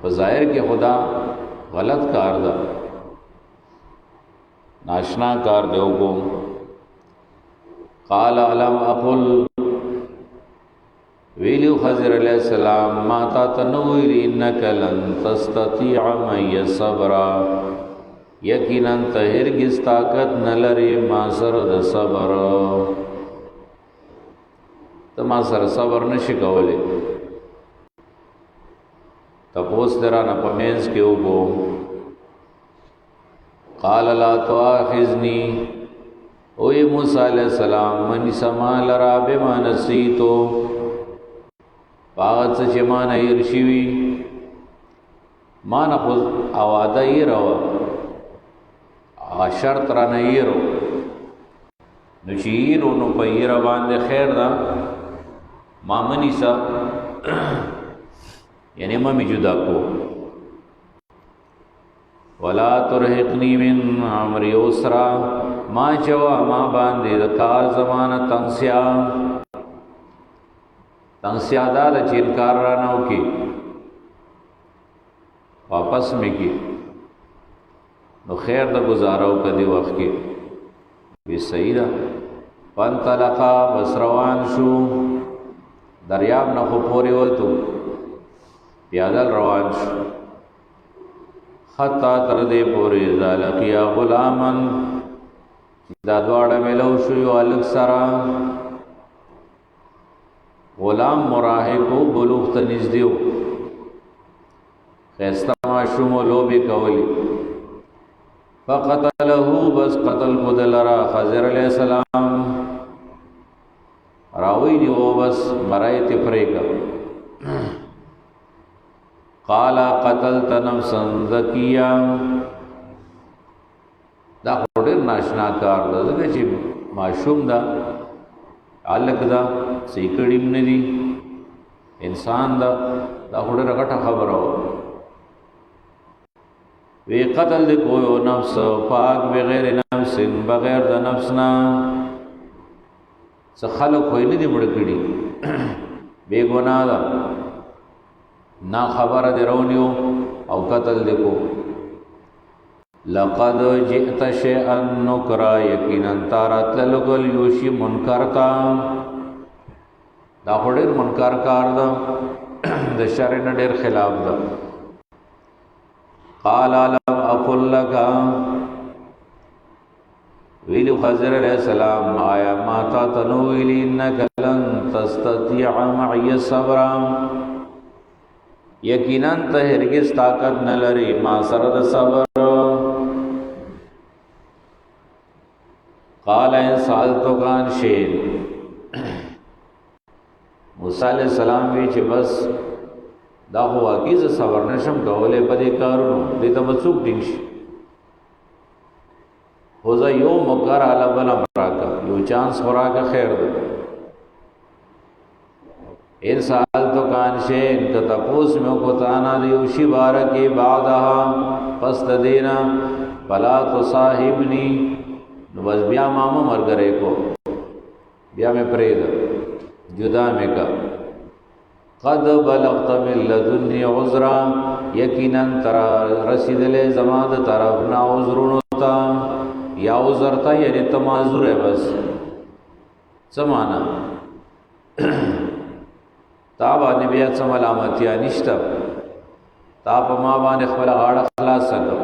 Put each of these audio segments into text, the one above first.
ظاہر کے خدا غلط کار دا ناشنا کار دیو کو قال علم اقل ویلیو خضر علیہ السلام ما تا تنویری انکا لن تستطیع معی صبرا یقیناً تہرگز طاقت نلری ما سر د صبر تو ما سر صبر نشی کولے تپوس ترانا پمینس کے اوگو قال لا تواخذنی اوی موسیٰ علیہ السلام منی سمال را بما نسیتو باغت سے چمانا ارشیوی مانا خود آوادہ ایروا شرط را نیرو نشیرو نو پا ایرا باندے خیر دا مامنی سا یعنی ممی جدا کو ولا ترهقنی من عمری اسرا ما چوا ما باندې د کار زمانہ تنگسیا دا د چینکار رانو کی واپس میں کی نو خیر د گزارو کدی وقت کی وی سیدہ فانطلقا بس روان شو دریاب نه خو پوری وته پیادل روان شو حتی تر دې پوری ذالقیا غلامن دا دواړه ملو شو یو الک سرا غلام مراهقو بلوغ ته نږدې و خیسته ماشوم لوبې کولې فقتله بس قتل کو دلرا خضر علیہ السلام راوی دی وہ بس مرائت پریگا قالا قتلت نفسا زکیا دا خوڑیر ناشنا کار دا دکا چی معشوم دا علق دا سیکڑیم ندی انسان دا خوڑیر اکٹھا خبر ہو وی قتل دی کوئی نفس پاک بغیر نفس بغیر دا نفسنا سخلق ہوئی نہیں دی مڑکڑی بے گناہ دا نا خبر دی رونیو او قتل دی کو لقد جئت شیئا نکرا یقینا تارات للگل یوشی منکرتا دا خوڑیر منکر کار دا دا شرن دیر خلاف دا قال لم اقل لکا ویلو خضر علیہ السلام آیا ماتا تنویلی انکا لن تستطیع معی صبرا یقیناً تہرگز طاقت نلری ما سرد صبر قال ان سالتو کان شیر موسیٰ علیہ السلام ویچے بس دا خو واقعی ز صبر نشم کولے پدې کارونو دې ته مسوک دینشي هو ځا یو مقر علی بلا مراکا یو چانس خوراکا خیر ده ان سال تو کان شین که تپوس میں کو تانا دیو شی بارکی بعدها پس دینا بلا تو صاحبنی نو بس بیا مامو مرگرے کو بیا میں پرید جدا میں کا قد بلغت من لدنی عذرا یقیناً ترا رسید لے زمان طرفنا عذرون تا یا عذر تا یعنی تمازر ہے بس سمانا تا باندې بیا څه ملامتیا نشته تا په ما باندې خپل غاړه خلاص کړو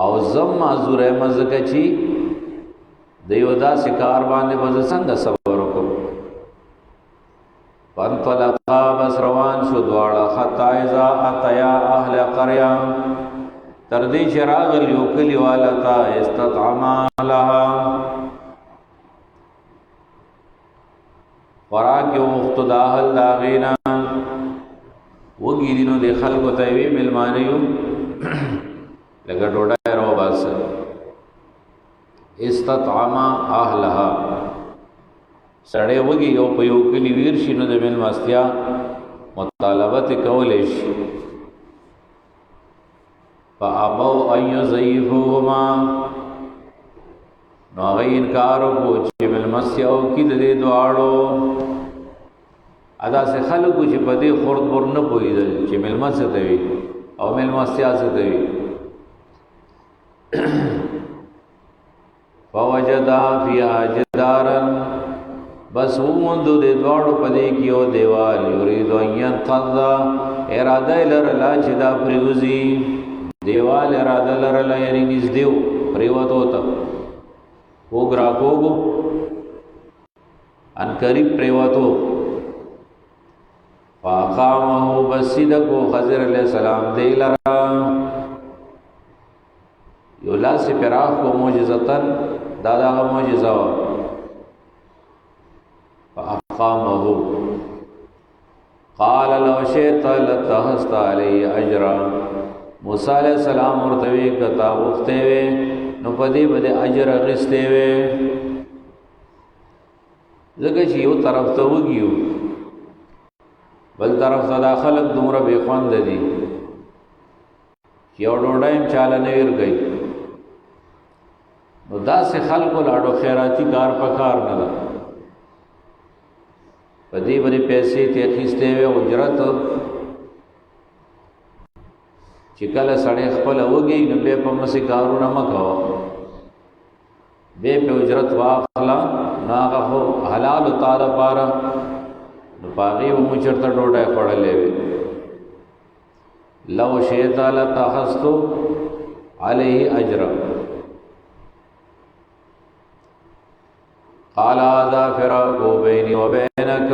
او زم معذور مزګه چی دیو دا سکار باندې مز څنګه صبر وکړو فانطلقا بس روان شو دواړه حتا اذا اتیا اهل قريه تر دې چراغ یو کلی والا تا استطعما لها خوراک یو وخت داخل داغینا وگی دینو دے خلقو تیوی ملمانیو لگا ڈوڑای رو باس استطعما اہلها سڑے وگی یو پیو کلی ویرشی نو دے ملماستیا مطالبت کولیش فابو ایو ضعیفوما نو آغای انکارو کو چی ملمسیاو کی دے دواڑو ادا سے خلقو چې په دې خورد بور نه پوهېدل چې مېلمه څه ته وي او مېلمستیا څه ته وي. فوجدا فیها جدارا بس وموندو دې دواړو په دې کې یو دیوال یرید ان ينقض اراده یې لرله چې دا پرېوځي. دیوال اراده لرله یعنې نږدې و پرېوتو ته کوږ را کوږ ان قریب پرېوتو. فاقامه بسیدکو خضر علیہ السلام دی لرا یو لاس پراخ کو معجزتن دادا کا معجزہ و فاقامه قال لو شئت لتخذت علی اجرا. موسیٰ علیہ السلام ورتوی کتا وختے وے نو پدی بدے اجر اغستے وے زکر چی یو طرف تا وگیو بل طرف تا دا خلق دومره بے خوند دی یو ډوډۍ چاله نه ورګي. نو دا سه خلقو لاړو خیراتی کار پکار نه ده پدې باندې پیسې ته اخیستې وي اجرت چې کله سړی خپل وږي نو به په مسې کارونه مکو به په اجرت واخلا ناغه هو حلال تعالی پاره نو پاغي و مچرته ډوډۍ خړلې وي. لو شئت لتخذت عليه اجرا قال هذا فراق بيني وبينك.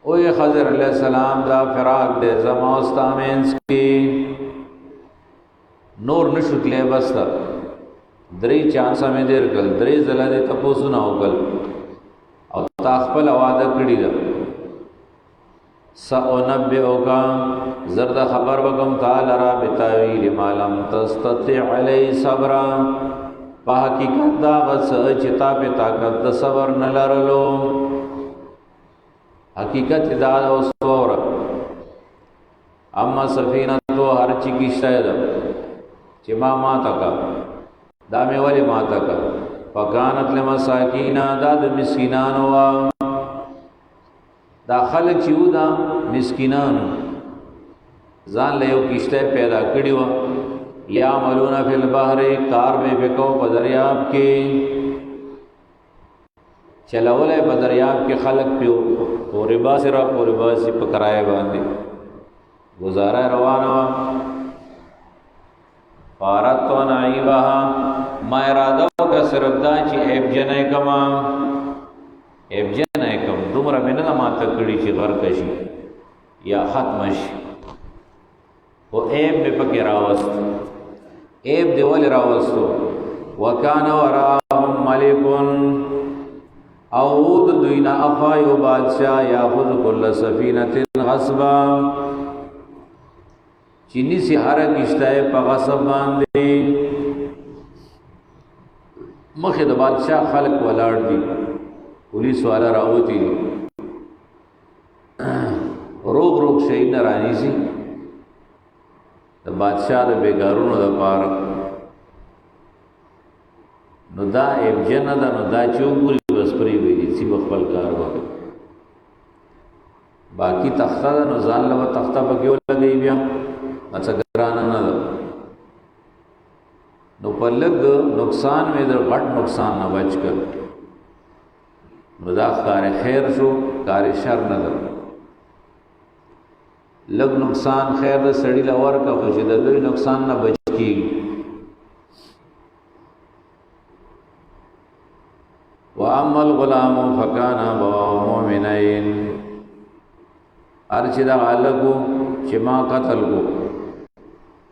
اوے خضر علیہ السلام دا فراق دے زما استامنس کی نور نشکلے بستا دری چانسا میں دیر کل دری زلہ دے تپوسو نہ ہوکل او تاخپل وعدہ کړی دا سأنبئوکا زرد خبر وکم تعالی را بتاویل ما لم تستطع علی صبرا په حقیقت دا غڅ چتا په طاقت د صبر نه لرلو. حقیقت دا اوس اور اما سفینه تو هر چی کی شاید چې ما تکا دا مې ولی ما تکا فکانت لمساکین دا د مسکینانو دا خلق چې و دا مسکینانو ځان له یو کشته پیدا کړی و یا عملون فی البحر کار میں فکو په دریاب کې چلولې په دریاب کې خلق پیو پورې باس را پورې باس په کرای باندې گزارا روانه فارت و نعیبها ما اراده کا صرف دا چې ایب جنې کما ایب جنې کم دومره مننه ما تکړی چې غر کشي یا ختم شي او ایب په پکې راوست ایب دیول راوستو وکانا وراهم ملکون او دوینا افا یو بادشاہ یاخذ کل سفینت غصبا چینی سی ہر کشتای پا غصب باندے مخید بادشاہ خلق ولاړ دی پولیس والا راوتی دی روغ روغ شہید نرانی سی دا بادشاہ دا بیگارونو دا پارا نو دا ایب جن دا نو دا چوکوری بس پری ویدی سی بخبل کار وقت باقی تختہ دا نو زان لگا تختہ پکیو لگئی بیا اچھا گرانا نا دا نو پر لگ نقصان میں در غٹ نقصان نہ بچ کر نو دا کار خیر شو کار شر نہ دا لگ نقصان خیر دا سڑی لور کا خوشی دا لوی نقصان نہ بچ کی وَأَمَّا الْغُلَامُ فَكَانَ أَبَوَاهُ مُؤْمِنَيْنِ ارچی دا غالکو چی ما قتل کو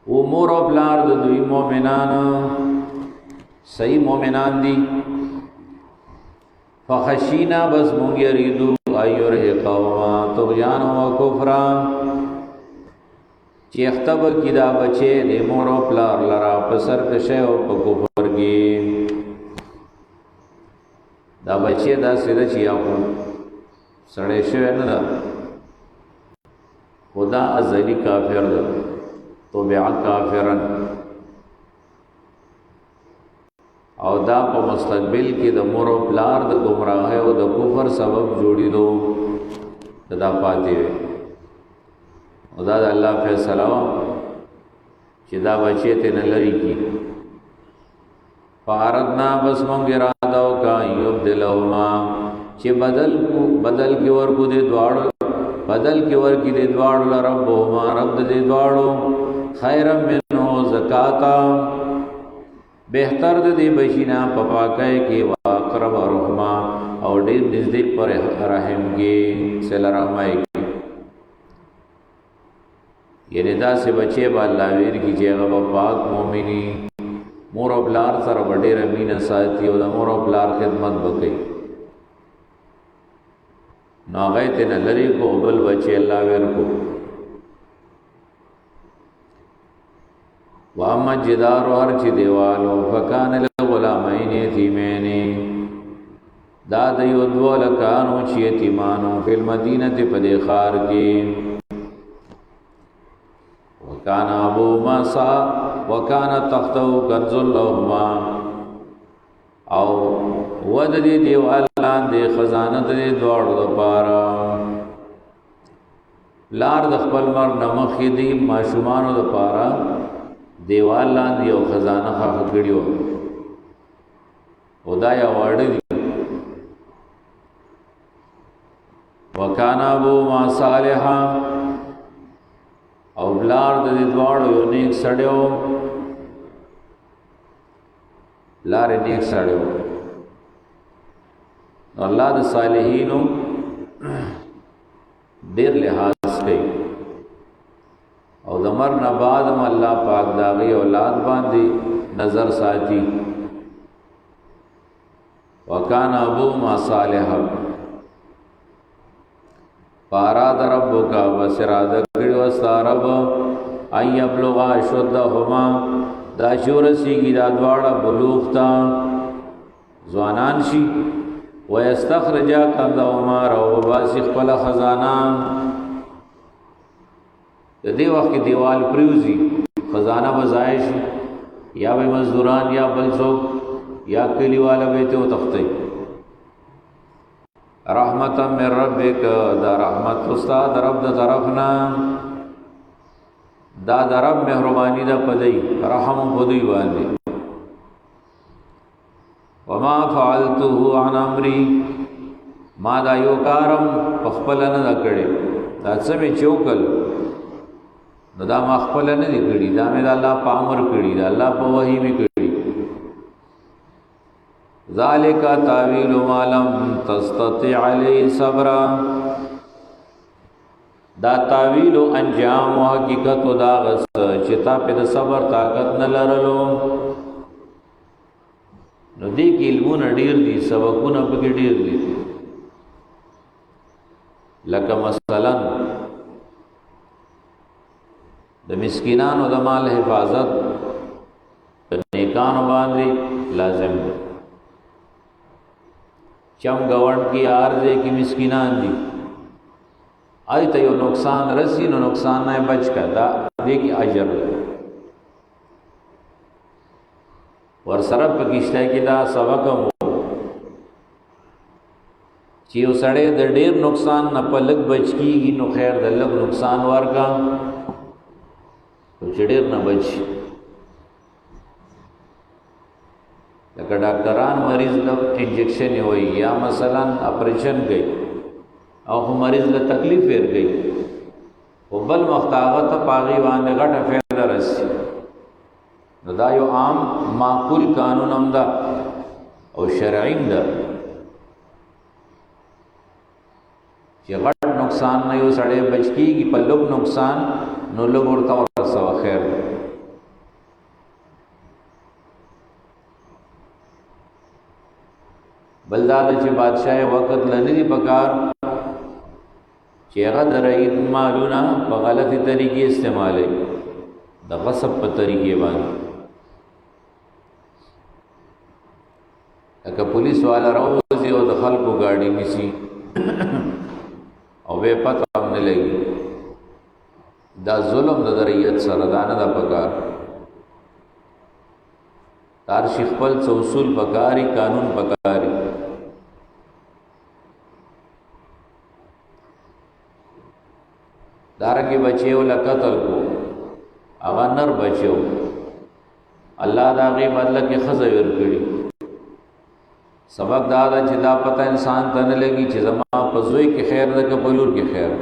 او مور و پلار دا دوی مومنان صحیح مومنان دی فخشینا بس مونگ یریدو ایور حقاوما تغیان و کفرا چی اختبر کی دا بچے دی مور و پلار لرا پسر کشے و پا کفر کی دا بچے دا سیدہ چی آخو سڑے شوئے نا دا خدا ازلی کافر دا تو بیع کافرن او دا په مستقبل کې د مور او پلار د گمراهۍ او د کفر سبب جوړېدو دا پاتې وي او دا د الله فیصله چې دا بچی ته نه لري کی فاردنا بس مونږ اراده وکړه یبدلهما چې بدل کې ورکو دې دواړو بدل کې ورکې دې دواړو ربهما رب دې دواړو خیرا منه زکاتا بهتر دې بشینا پپاکای کې واقرب رحما او ډېر نږدې پر رحم کې صله رحمای یعنی دا سے بچے با اللہ ویر کی جیغا با پاک مومنی مور و پلار سر بڑی رمین ساتی او دا مور و پلار خدمت بکی ناغیت نلری کو بل بچے اللہ ویر کو واما جدار و ہر چی دیوالو فکان لغلامین یتیمینی دا دیو دو لکانو چی یتیمانو فی المدینت پدی خار کی وکان ابو ماسا وکان تختو کنز لهما او ود دې دیوال لاندې خزانه دې دواړو لپاره لار د خپل مر نمخ دې ماشومانو لپاره دیوال لاندې او خزانه خاخ کړیو خدایا وړ دې وکان ابو ما صالحا او بلار د دې دواړو یو نیک سړیو لار نیک سړیو الله د صالحینو ډیر لحاظ کوي او د مر نه بعد م الله پاک داغي اولاد باندې نظر ساتي وکانا ابو ما صالحا فاراد ربک وسراد کړي وستارب اي ابلغا شدهما دا شورسیږي دا دواړه بلوغ تا ځوانان شي ويستخرجا کنزهما او باسخ خپل خزانه د دې وخت دیوال پریوزي خزانه بزایش یا به مزدوران یا بل څوک یا کلیواله به ته تخته رحمتا من ربک دا رحمت استاد رب د طرفنا دا د رب مهربانی دا پدای رحم پدای باندې وما فعلته عن امري ما دا یو کارم خپل نه کړي دا څه می چوکل نو دا ما خپل نه دی کړي دا مې د الله په امر کړي دا الله په وحی می کړي ذالک تاویل ما لم تستطع علی صبر دا تاویل انجام او حقیقت دا غس چې تا په صبر طاقت نه لرلو نو دې کې علمونه ډیر دي سبقونه په کې ډیر دي لکه مثلا د مسکینانو د مال حفاظت نیکانو باندې لازم دی چم گوان کی عارضے کی مسکینان دی آئی تا یو نقصان رسی نو نقصان نہ بچ کر دا دیکھی اجر ورسره په کیشته کې دا سبق مو چې یو سړی د ډیر نقصان نه په لږ بچ کیږي نو خیر د لږ نقصان ورکا چې ډیر نه بچ لکه ډاکټران مریض له انجیکشن وي یا مثلا اپریشن کوي او مریض له تکلیف ورګي او بل مختاغت پاغي باندې غټه فایده راسي نو دا یو عام معقول قانون هم ده او شرعي ده چې غټ نقصان نه یو سړی بچ کیږي په لږ نقصان نو لږ ورته ورسو خیر بلداد چې بادشاہ وقت لنی پکار چې هغه درې مالونه په غلطي طریقې استعمالي د غصب په طریقې باندې اګه پولیس والا راوځي او د خلکو گاډي نشي او به پته هم نه لګي دا ظلم د دریت سره دانه د پکار تار شخپل څه اصول پکاري قانون پکاري دارنګه بچیو لقتل کو هغه نر بچیو الله دا غي بدله کې خزه ورکړي سبق دا دا چې دا پته انسان ته نه لګي چې زما په زوی کې خیر ده که په لور کې خیر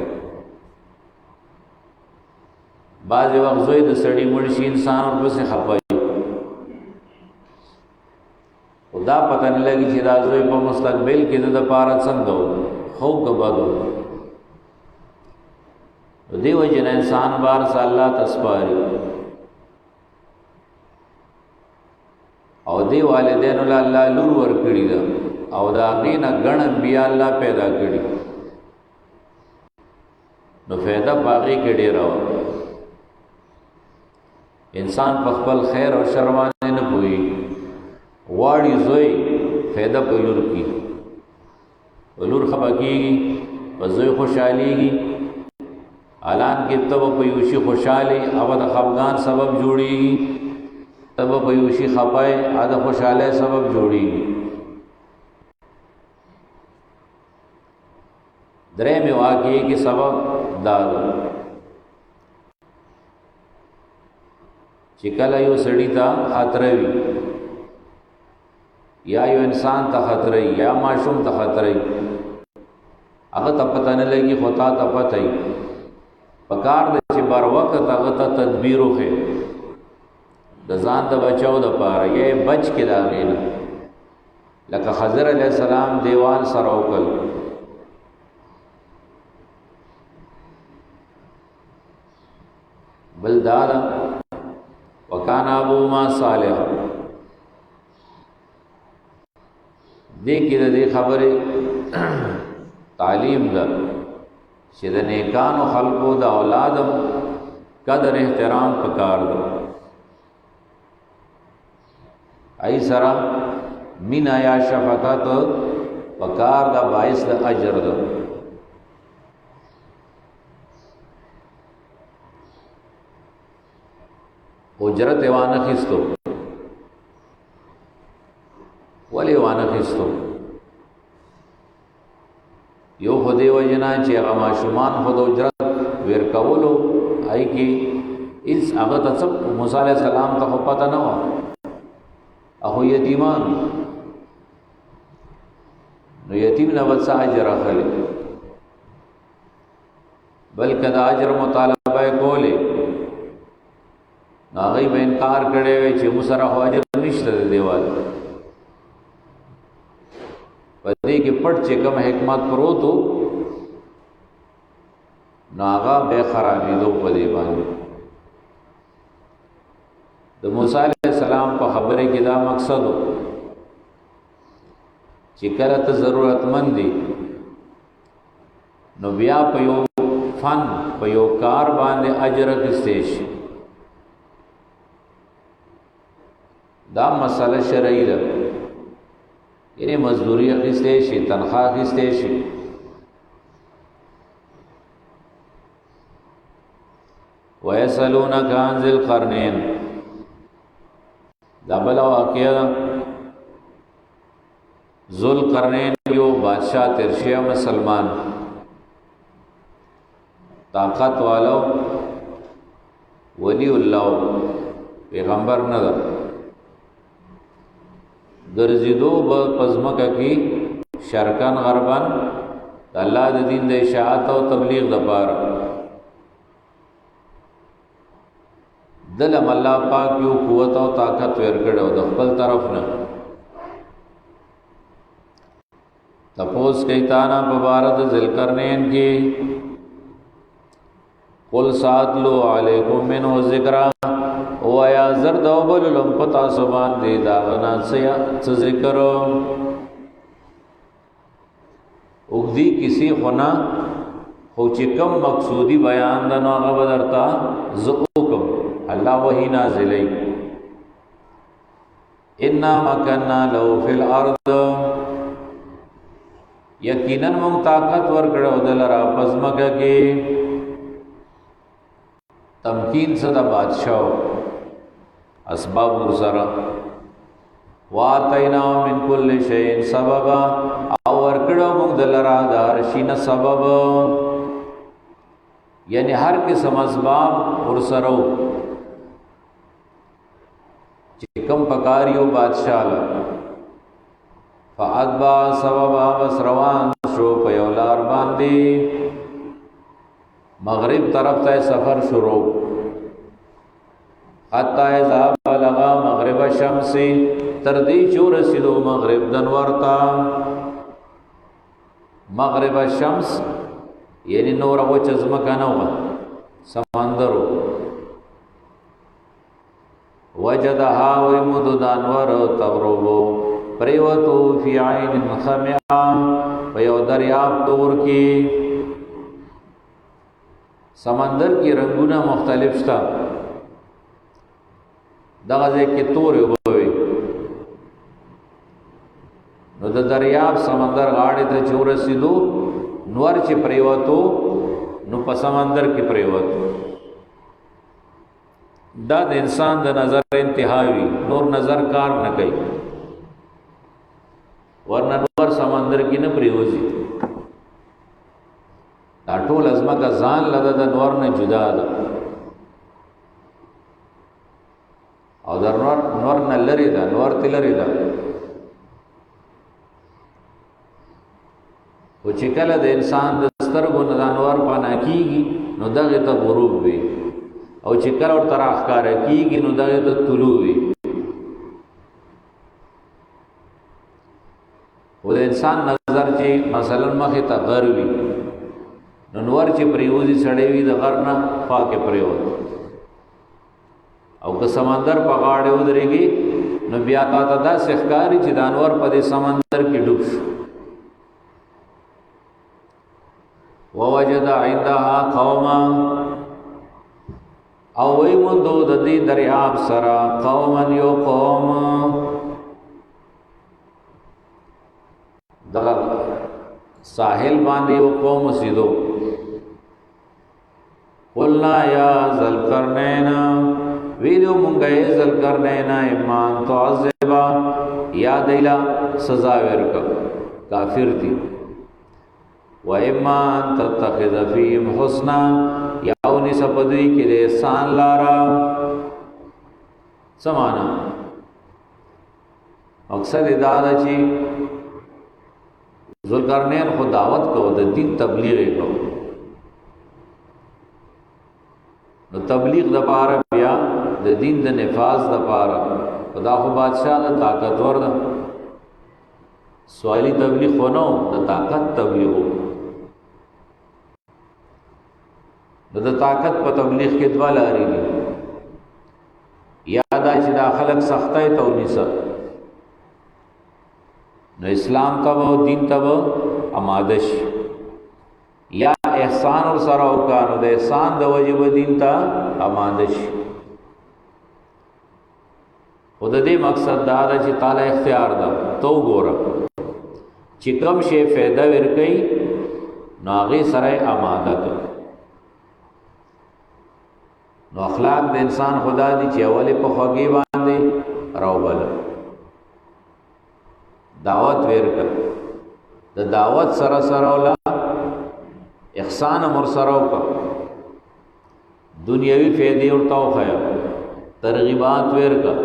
بعض وخت زوی د سړی مړ شي انسان ورپسې خپه خدا پته نه لګي چې دا زوی په مستقبل کې د پاره څنګه و خو کبادو دیو جن انسان بار سا الله تسپاری او دی والدین الله لور ور کړی دا او دا غینا غن بیا الله پیدا کړی نو فایده باقی کې ډیر انسان په خپل خیر او شر باندې نه پوي واړی زوی فایده په لور کی ولور خپکیږي په زوی خوشاليږي اعلان کې تب په یوشي خوشالي او د خفغان سبب جوړي تب په یوشي خپای ا د خوشاله سبب جوړي درې می واقعي کې سبب داد چې کله یو سړی ته خطر وي یا یو انسان ته خطر وي یا ماشوم ته خطر وي هغه ته پته نه لګي خطا ته پته وي پکار د چې بار وخت هغه ته تدبیر وکړي د ځان د بچاو د پاره یې بچ کې دا غینه لکه خضر علیہ السلام دیوال سره وکړ بلدار وکانا ابو ما صالح دې کې د خبره تعلیم ده چې د نیکانو خلقو د اولادم قدر احترام پکار دو ای سرا مینا یا شفقت پکار دا باعث د اجر دو اجرت وانه خستو ولی وانه خستو یو خدای وجنا چې هغه ماشومان خود اجرت ور کولو آی کی اس هغه ته موسی علیہ السلام ته پته نه و اخو یتیمان نو یتیم نه وڅ اجر اخلي بلکې دا اجر مطالبه کوله هغه به انکار کړي وي چې مسره هو اجر نشته دیوال پدې کې پټ چې کوم حکمت پروتو ناغا به خرابې دو پدې باندې د موسی علیہ السلام په خبره کې دا مقصد چې کله ته ضرورتمند دي نو بیا په یو فن په یو کار باندې اجر اخیستې شي دا مسله شرعي ده یعنی مزدوری اخیسته شي تنخواه اخیسته شي ويسألونك عن ذي القرنين دا بل واقعا ذو القرنين یو بادشاہ ترشیہ مسلمان طاقت والو ولی اللہ پیغمبر نه ده ګرځیدو په پزماکه کې شرکان غربان د الله د دین د اشاعت او تبلیغ لپاره دلم الله پاک یو قوت او طاقت ورکړو د خپل طرف نه تپوس کیتانا مبارک ذلقرنین کی قل ساتلو علیکم منه ذکرہ او یا زرد او بللم پتا سبان دی داغنا سیا ذکرو اگدی کسی خنا خو چې کم مقصودی بیان دا نو هغه بدرتا زقوکم الله وحی نازلی انا مکننا لو فی الارض یقینا مون طاقت ورکړو دلرا پزمکه کې تمکین صدا بادشاہ اسباب ورسره واتینا من کل شیء سببا او ورکړو موږ دلرا د هر شي نه سبب، یعنی هر قسم اسباب ورسره چې کوم پکاریو بادشاہ له فاتبع سببا بس روان شو په یو لار باندې مغرب طرف ته سفر شروع حتی اذا بلغ مغرب الشمس تر دې چې رسیدو مغرب د انوار ته. مغرب الشمس یعنی نور او چزمکه نه و سمندرو وجدها ومد دانور تغربو پریوتو فی عین خمیا ویو دریاب تور کی. سمندر کی رنگونه مختلف شتا دغه کې تور وبوي نو د دریاب سمندر غاړې ته چې ورسېدو نور چې پریوتو نو په سمندر کې پریوتو. دا د انسان د نظر انتهاوی نور نظر کار نه کوي ورنه نور سمندر کې نه پریوځي. دا ټول ازمکه ځان لده د نور نه جدا ده او در نور نه لري ده نور ته لري ده. او چې کله د انسان د سترګو نه د انوار پانا کیږي نو دغه ته غروب وي او چې کله ورته راښکاره کیږي نو دغه ته طلوع وي. او د انسان نظر چې مثلا مخې ته غر وي نو نور چې پریوزي سړی وي د غر نه خوا کې پریوت او که سمندر په غاړه ودرېږي نو بیا تا ته داسې ښکاري چې د انور په دې سمندر کې ډوب شو. ووجد عندها قوما او وی مندو د دې دریاب سره قوما یو قوم دغه ساحل باندې یو قوم سیدو. قلنا یا ذوالقرنین ویلو مونږه ذوالقرنین ایمان تعذبا یا دیلا سزا ورک کافر دي و اما تتخذ فیهم حسنا یا اونی سپدوی کی دے احسان لارا سمانا مقصد دادا چی ذوالقرنین خود دعوت کو د دین تبلیغ کو نو تبلیغ د پاره بیا د دین د نفاذ د پاره خدا خو بادشاہ د طاقتور ده سوالی تبلیغ خونو د طاقت تبلیغ نو د طاقت په تبلیغ کې دوه لارې دي. یا دا چې دا خلک سختۍ ته ونیسه نو اسلام ته او دین ته آماده شي یا احسان ور سره وکړه نو د احسان د وجې به دین ته آماده شي. خو د دې مقصد دا ده چې تعالی اختیار ده تو ګوره چې کوم شی فایده ورکوي نو هغې سره آماده کړه. نو اخلاق د انسان خدا دی چې اولی په خوږی باندې راوبل دعوت ورکړه د دعوت سره سره ولا احسان امر سره وکړه دنیوي فائدې ورته وخیا ترغیبات ورکړه.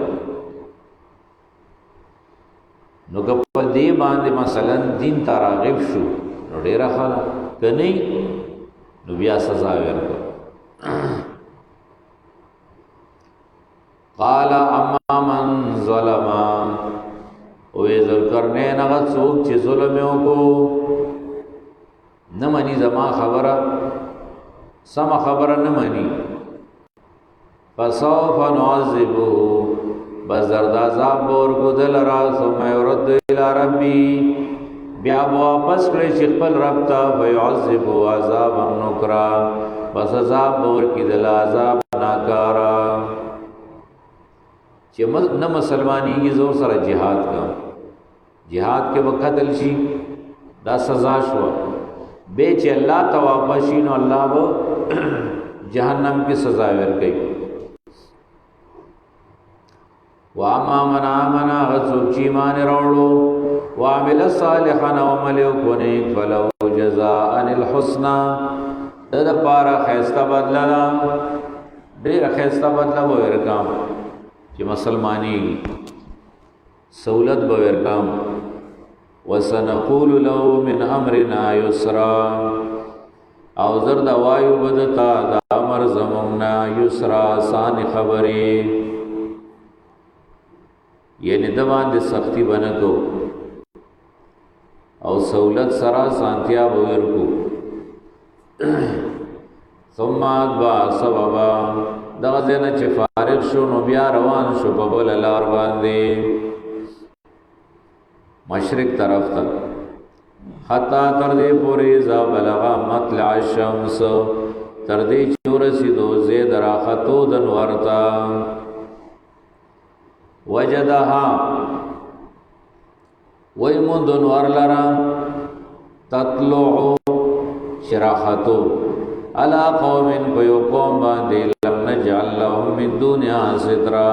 نو که په دې باندې مثلا دین ته راغب شو نو ډېره ښه ده که نه نو بیا سزا ورکړه. قال اما من ظلم وی ذوالقرنین هغه څوک چې ظلم یې وکړو نه مني زما خبره سمه خبره نه مني فسوف نعذبه بس درد عذاب ورکو دلرا ثم يرد الى ربي بیا واپس کړي چې خپل رب ته فيعذبه عذابا نکرا بس عذاب ورکی دل عذاب ناکارا چې نه مسلمانېږي زور سره جهاد کا جهاد کې وقتل شي دا سزا شو به چې الله ته واپس شي نو الله به جهنم کې سزا ورکړي. واما من آمنا غڅوک چې ایمان راوړو وعمل صالحا وعمل نیک فلو جزاء الحسنى د پاره خیسته بدلا ډیر خیسته بدلا به ورکام چې مسلمانی سہولت به ورکام وسنقول له من امرنا يسرا او زرد وایو بدتا د امر زمونا یسرا آسان خبرې یعنی د باندې سختی بنکو او سہولت سرا سانتیا بورکو ثم اتبع سببا دغه ځنه چې فارغ شو نو بیا روان شو په بل لار باندې مشرق طرف ته حتا تر دې پورې ذا بلغ مطلع الشمس تر دې چې ورسېدو زید راختو د نور ته وجدها ویمون د نور لرا تطلع شراختو علا قوم پیو قوم باندې لم نجعل لهم من دنیا سترا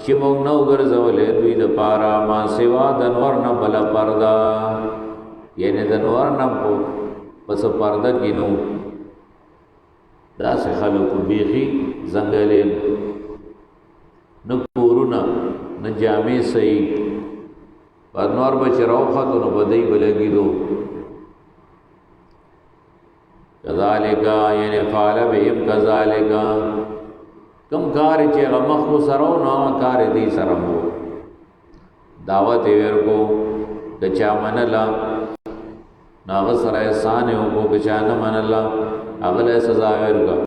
چې موږ نو ګرځولې دوی د پارا ما سوا د نور نه بل پردا یعنی د نور نه پس پردا کینو دا سه خلکو بیخي زنګلې نو کورونه نه جامې صحیح پر نور بچ راوخته نو بدای بلګیدو کذالک یعنی فعل بهم کذالک کم کار چې غمخ سره نو کار دې سره وو دعوت ورکو کچا منلا ناغ سره احسان یو کو کچا نه منلا اغله سزا ورکا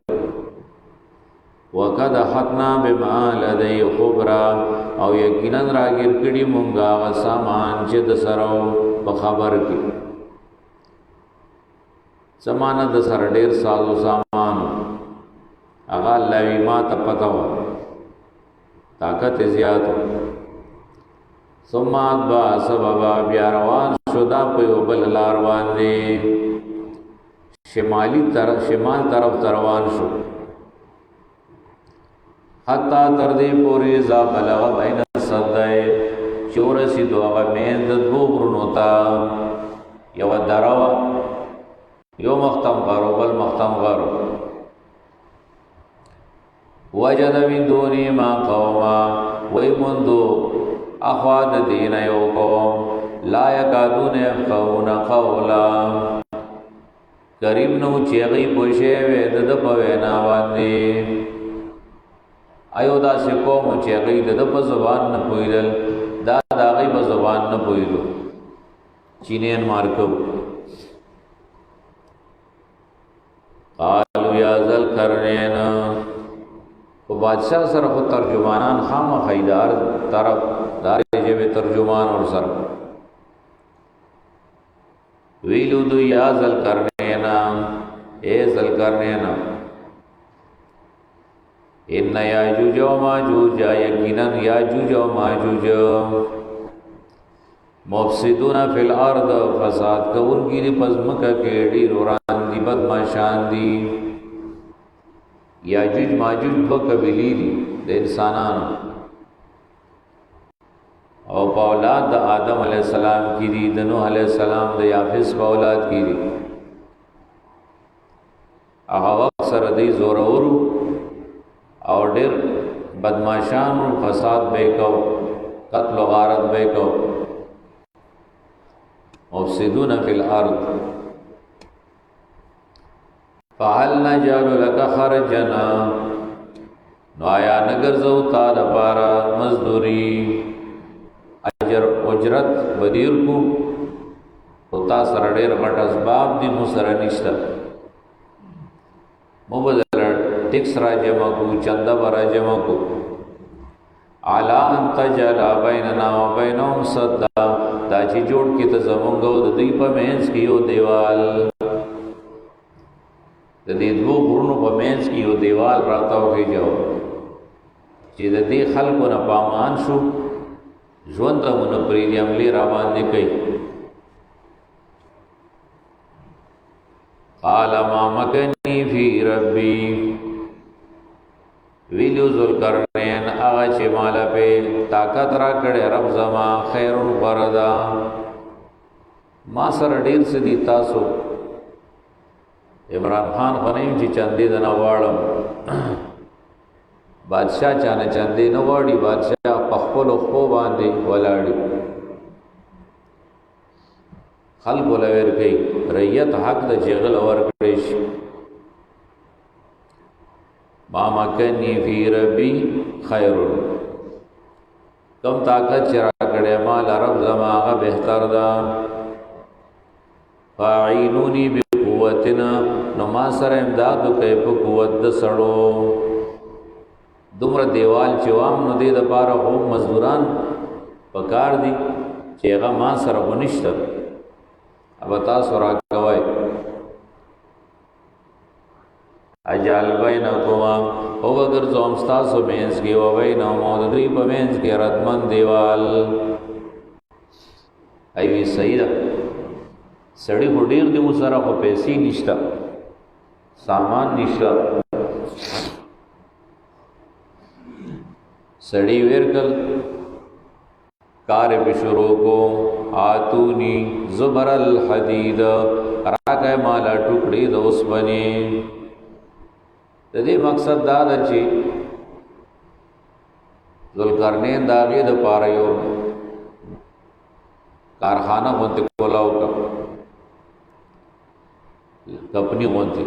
وقد حقنا بما لدي خبرا او یقینا راګر کړي مونږه سامان چې د سره په خبر کې زمانہ د سره ډیر سازو سامان هغه لوي ما ته پتاو طاقت زیاتو سمات با سبب بیا روان شدا په بل لار باندې شمال طرف روان شو حتا تر دې پورې ذا بلغ بین الصدای چورسی دوغه مین د دوه ورونو تا یو دراوه یو مختم غارو بل مختم غارو وجد من دونی ما قوما ویمندو اخواد دین یو قوم لا یکادون یفقهون قولا قریب نو چیغی پوشه وید د پوینا باندې ایو دا سی قوم چیغی د په زبان نه پویدل دا داغی په زبان نه پویلو چینین مارکو قالو یا ذل کرنین و بادشاہ سر خود ترجمانان خام خیدار طرف دار جب ترجمان اور سر ویلو دو یا ذل کرنین اے ذل کرنین ان یاجوج و ماجوج یقینا یاجوج و ماجوج مفسدون فی الارض فساد کون گیری پزمکا کیڑی روران دی بدماشان دی یاجوج ماجوج دو قبیلی دی د انسانانو او په اولاد د آدم علیہ السلام کی دی د نوح علیہ السلام د یافس په اولاد کی دی هغه وخت سره دی زور اورو او ډیر بدماشان فساد به کو قتل و غارت به کو مفسدون فی الارض فهل نجعل لك خرجنا نو آیا نگرزو تا دپارا مزدوری اجرت بدیر کو تا سر ډیر غټ اسباب دی مو سره نشته مو بدل ټیکس را جمع کو چنده برا جمع کو علا ان تجعل بیننا و بینهم صدا دا چې جوړ کې ته زمونږ او د دوی په منځ کې یو دیوال د دې دوه غرونو په منځ کې یو دیوال راتاو کې جو چې د دې خلکو نه پامان شو ژوند ته مونږ پرې دې عملي را باندې کوي قال ما مکنی فی ربی ویلو ذوالقرنین هغه چې مالا په طاقت را کړې رب زما خیر غردا ما سره ډیر څه دي تاسو عمران خان غنیم چې چندې د نه واړم بادشاہ چانه چندې نه واړي بادشاہ په خپل خو باندې ولاړي خلق ولور کوي رعیت حق د جغل اور کړی شي ما مکنی فی ربی خیر کم طاقت چرا کړه مال رب زما هغه بهتر ده فاعینونی بقوتنا نو ما سره امداد کوي په قوت د سړو دومره دیوال چوام نو دې د پاره هم مزدوران پکار دي چې هغه ما سره ونشته اب تاسو راکوي اجال بینکما او اگر زوم تاسو مینس کې او بینه مودری په مینس کې ردمن دیوال ایوی سیدا سړی هډیر دی مسره په پیسې نشتا سامان نشتا سړی ورکل کار به شروع کو آتونی زبر الحدید راکه مالا ټوکړي د اوسپنې د دې مقصد دا ده چې ذوالقرنین د هغې دپاره یو کارخانه غوندې کولاو کړه کمپني غوندې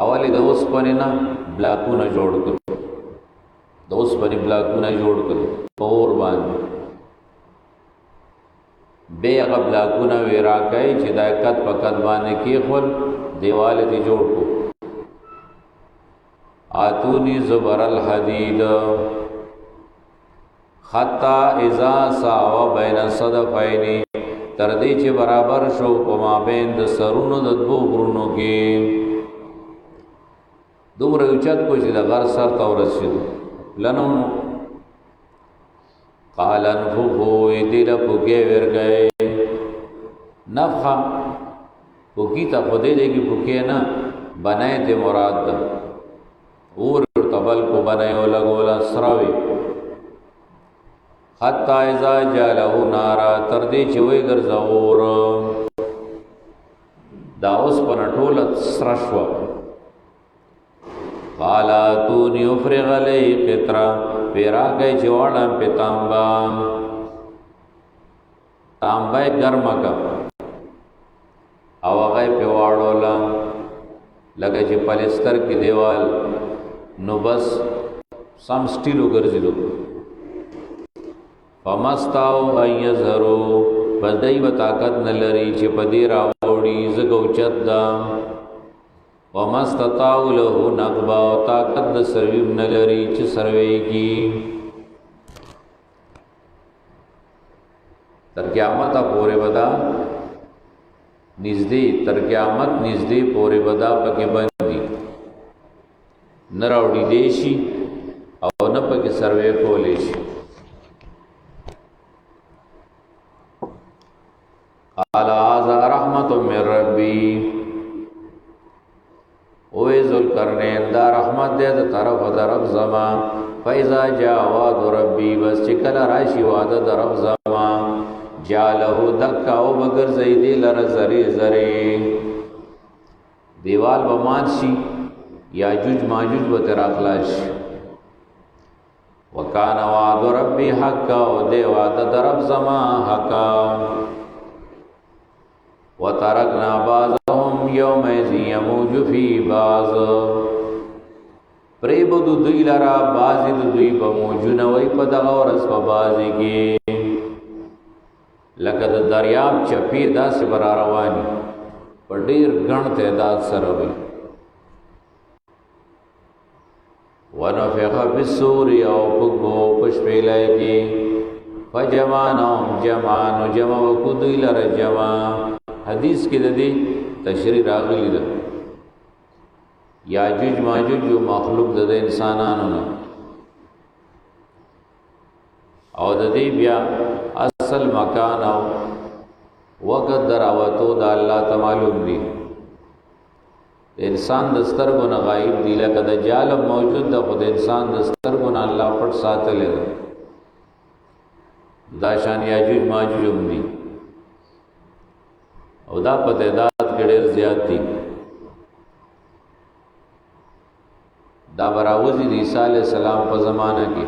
اول یې د اوسپنې نه بلاکونه جوړ کړو د اوسپنې بلاکونه جوړ کړو په اور باندې بیا هغه بلاکونه وی راکوي چې دا قد په قد باندې کېښول دیوال یې جوړ کړو آتونی زبر الحدید حتی اذا ساوا بین صدفین تردی چې برابر شو په مابین د سرونو د دوو غرونو کې دومره اوچت کو چې د غر سر ته ورسېدو لنو قال انفخوا دل پوکې ورګئ نفخه پوکی ته خدای دې کې پوکې نه بنای ته مراد ده اور تبل کو بنایو لگولا سراوی حتی ازا جالہو نارا تردی چوئی گرزاور داوس پنٹولت سرشوا قالا تونی افرغ لئی قطرہ پیرا گئی چواڑا پی تانبا تانبای گرمکا او غی پی واڑولا لگا چی پلستر کی دیوال نو بس سم سټیلو ګرځیدو فمستاو ايزرو بس دای و طاقت نه لري چې پدې راوړي زګو چت دا ومستطاو له نقبا او طاقت د سروي نه لري چې سروي کی تر قیامت پورې ودا نږدې تر قیامت نږدې پورې ودا پکې باندې نراوڑی دیشی او نپا کی سروے کولیشی قال آزا رحمت من ربی اوی ذوالقرنین دا رحمت دے دا طرف دا رب زمان فیضا جا وعد ربی بس چکل راشی وعد دا رب زمان جالہو دکا او بگر زیدی لر زری زری دیوال بمان شی یاجوج ماجوج و تر اخلاش وکانا وعد ربی حقا و دے وعد درب زما حقا و ترکنا بعضهم یومیز یموج فی بعض پریبدو دوی لرا بعضی دو دوی بموجون وی پا دغورس پا بعضی کی لکه د دریاب چپی دا سی برا روانی پا دیر گن تعداد سر ہوئی ونفخ بالصور او پگو پشپیلای کی فجمعناهم جمعان جمع وکدوی لر جمع حدیث کی ددی تشریح راغلی ده یاجوج ماجوج جو مخلوق ده انسانانو او ددی بیا اصل مکان او وقت دراوتو دا اللہ تعمالوم دی انسان د سترګو نه غایب دی لکه دجال موجود د خود انسان د سترګو نه الله پټ ساتلی دا شان یاجوج ماجوج هم دي او دا په تعداد کې ډېر زیات دي دا براوزی د عیسی علیہ السلام په زمانہ کې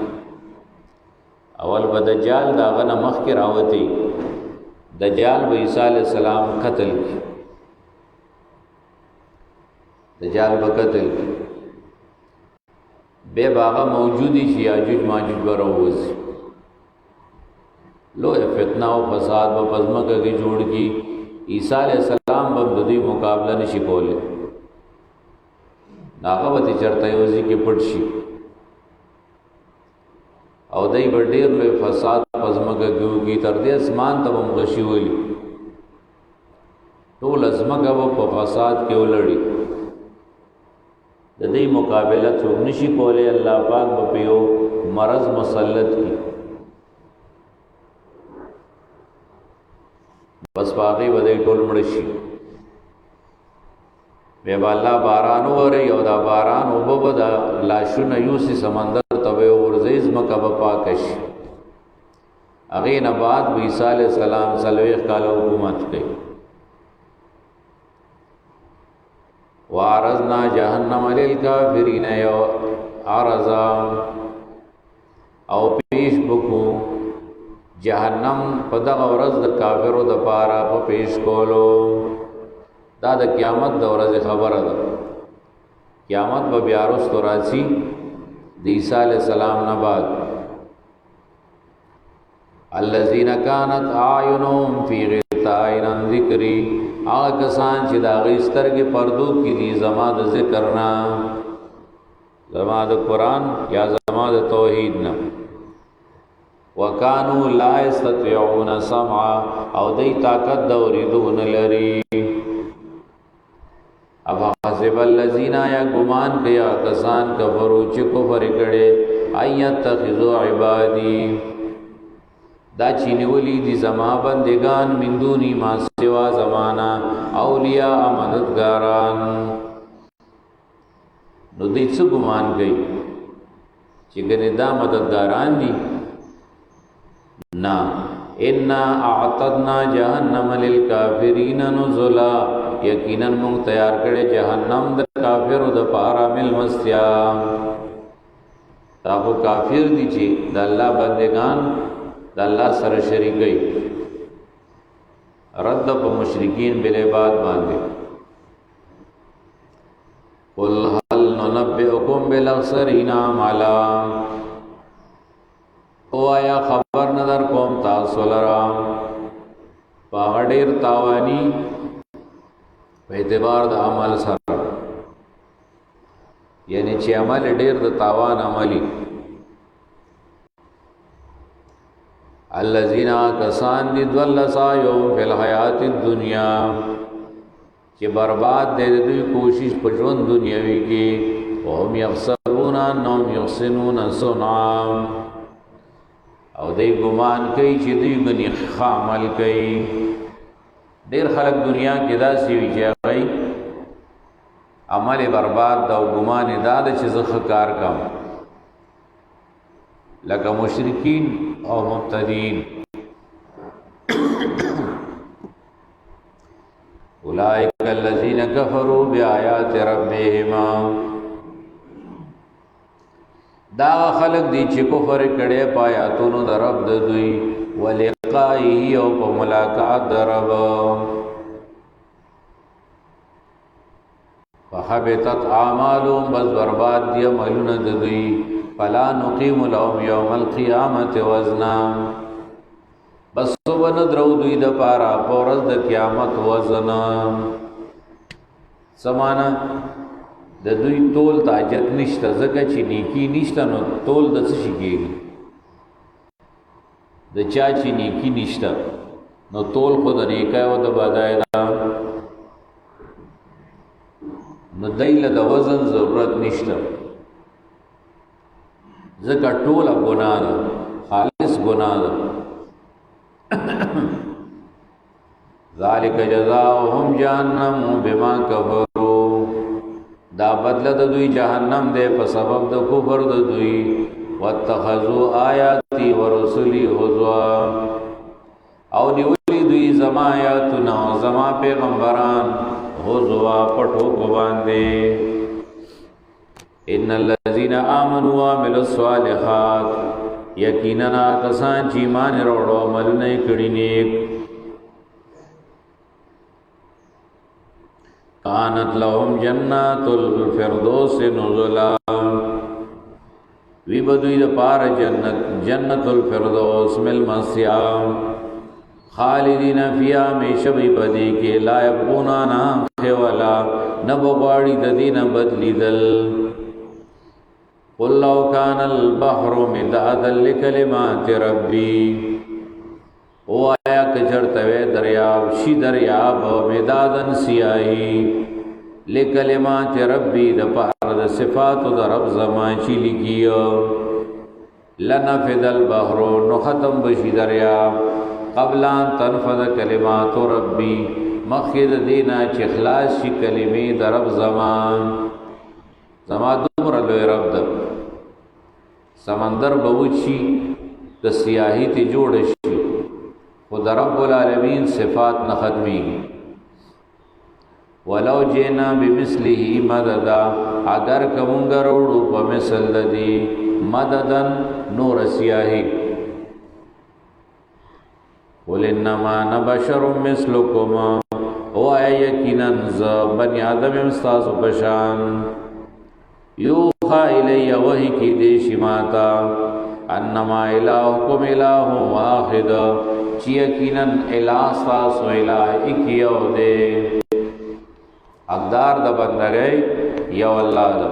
اول به دجال دا غنه مخ کې راوتی دجال به عیسی علیہ السلام قتل کی دجال به قتل کی بے باغه موجودی شي یاجوج ماجوج براوزی لو فتنہ او فساد په پزماکه کې جوړ کی عیسی علیہ السلام به د دې مقابله نشي کولای ناغوتی چرته یوزی کې پټ شي او دای ډېر لوی فساد پزماکه کې تر دې اسمان ته هم غشي ویلي ټول ازمکه په فساد کې ولړي د دې مقابله څوک نشي کولای الله پاک په یو مرض مسلط کی بس باقی ودی ټول مړ شي به الله باران وره یو دا باران او به دا لاشونه یوسی سمندر ته ورزیز مکه په پاکش اغه نه بعد عیسی علیہ السلام سلوخ کال حکومت کړي وارزنا جهنم للکافرین یو ارزا او پیش بکو جهنم په دغه ورځ د کافرو د پاره په پیش کولو دا د قیامت د ورځې خبره ده قیامت به بیا وروسته راځي د عیسی علیہ السلام نه بعد الذين كانت اعينهم في غطاء عن ذکری هغه کسان چې د هغې سترګې پردو کې دي زما د ذکر نه زما د قرآن یا زما د توحید نه وکانو لا یستطيعون سمعا او دی طاقت د اوریدو نه لري اب حسب الذین یا ګمان کیا کسان کفرو چې کفر کړي ایت تخذو عبادی دا چینولی دی زما بندگان من دونی ما سوا زمانا اولیاء مددگاران نو دی څه ګمان کوي چې ګنې دا مددگاران دي نا انا اعتدنا جهنم للکافرین نزلا یقینا مونږ تیار کړي جهنم د کافرو د پاره مل مستیا دا خو کافر دي چې د الله بندگان د الله سره شریکي رد په مشرکین بل عباد باندې قل هل ننبئکم بالاخسرین اعمالا او آیا خبر ندر کوم تاسو لرا په ډیر تاوانی په اعتبار د عمل سره یعنی چې عمل ډیر د تاوان عملی الذين کسان دي دول سایو فی الحیات الدنیا چې برباد دي دوی کوشش په ژوند دنیوي کې او هم یخسرون انهم یحسنون صنعا او دوی ګمان کوي چې دوی غني عمل کوي ډیر خلک دنیا کې داسې وي چې هغه عمل برباد دا او ګمان دا چې زه کار کوم لکه مشرکین او مبتدین اولئک الذین کفروا بآیات ربهم دا خلق دی چې کفر کړي پایاتونو د رب د دوی ولقائه او په ملاقات د رب فحبطت اعمالهم بس برباد دی عملونه د دوی فلا نقیم لهم یوم القیامت وزنا بس ون درو دوی د پارا پورز د قیامت وزنا سمانا د دوی تول تاجت نشته زکه چې نیکی نشته نو تول د څه شي کېږي د چا چې نیکی نشته نو تول خو د نیکای او د بدای دا نو دایله د وزن ضرورت نشته زکه ټوله ګناه ده خالص ګناه ده ذالک جزاؤهم جهنم بما کفروا دا بدل د دوی جهنم دے په سبب د کفر د دوی واتخذوا آیاتی ورسلی هزوا او نیولی دوی زما آیاتنا زما پیغمبران هزوا پټو کو باندې ان الذين آمنوا وعملوا الصالحات یقینا کسان چې ایمان وروړو عملونه کړی نیک کانت لهم جنات الفردوس نزلا وی بدوی د پار جنت الفردوس مل مسیام خالدین فیها میشبی بدی کې لا یبغون عنها خوالا نبغاړي د دین بدلیدل قل لو كان البحر مدادا لكلمات ربي او آیا کچرتوے دریاب شی دریاب مدادن سیاہی لکلمات ربی دپار د صفات د رب زمان چی لکیو لنفد البحر نو ختم بشی دریاب قبل ان تنفد کلمات ربی مخید دینا چی خلاص شی کلمی د رب زمان دومره لوی رب د سمندر بوچی د سیاہی تی جوړ شي خود رب العالمین صفات نہ ختمی ولو جینا بمثله مددا اگر کمونگا روڑو پا مثل دی مددن نور سیاہی قل انما نبشر مثلکم او آیا یقیناً بنی آدم امستاس بشان یوخا الی وحی کی دیشی ماتا انما الہکم الہ واحد چی یقیناً الہ ساس و الہ اکیو دے حقدار دا بندگی یو اللہ دا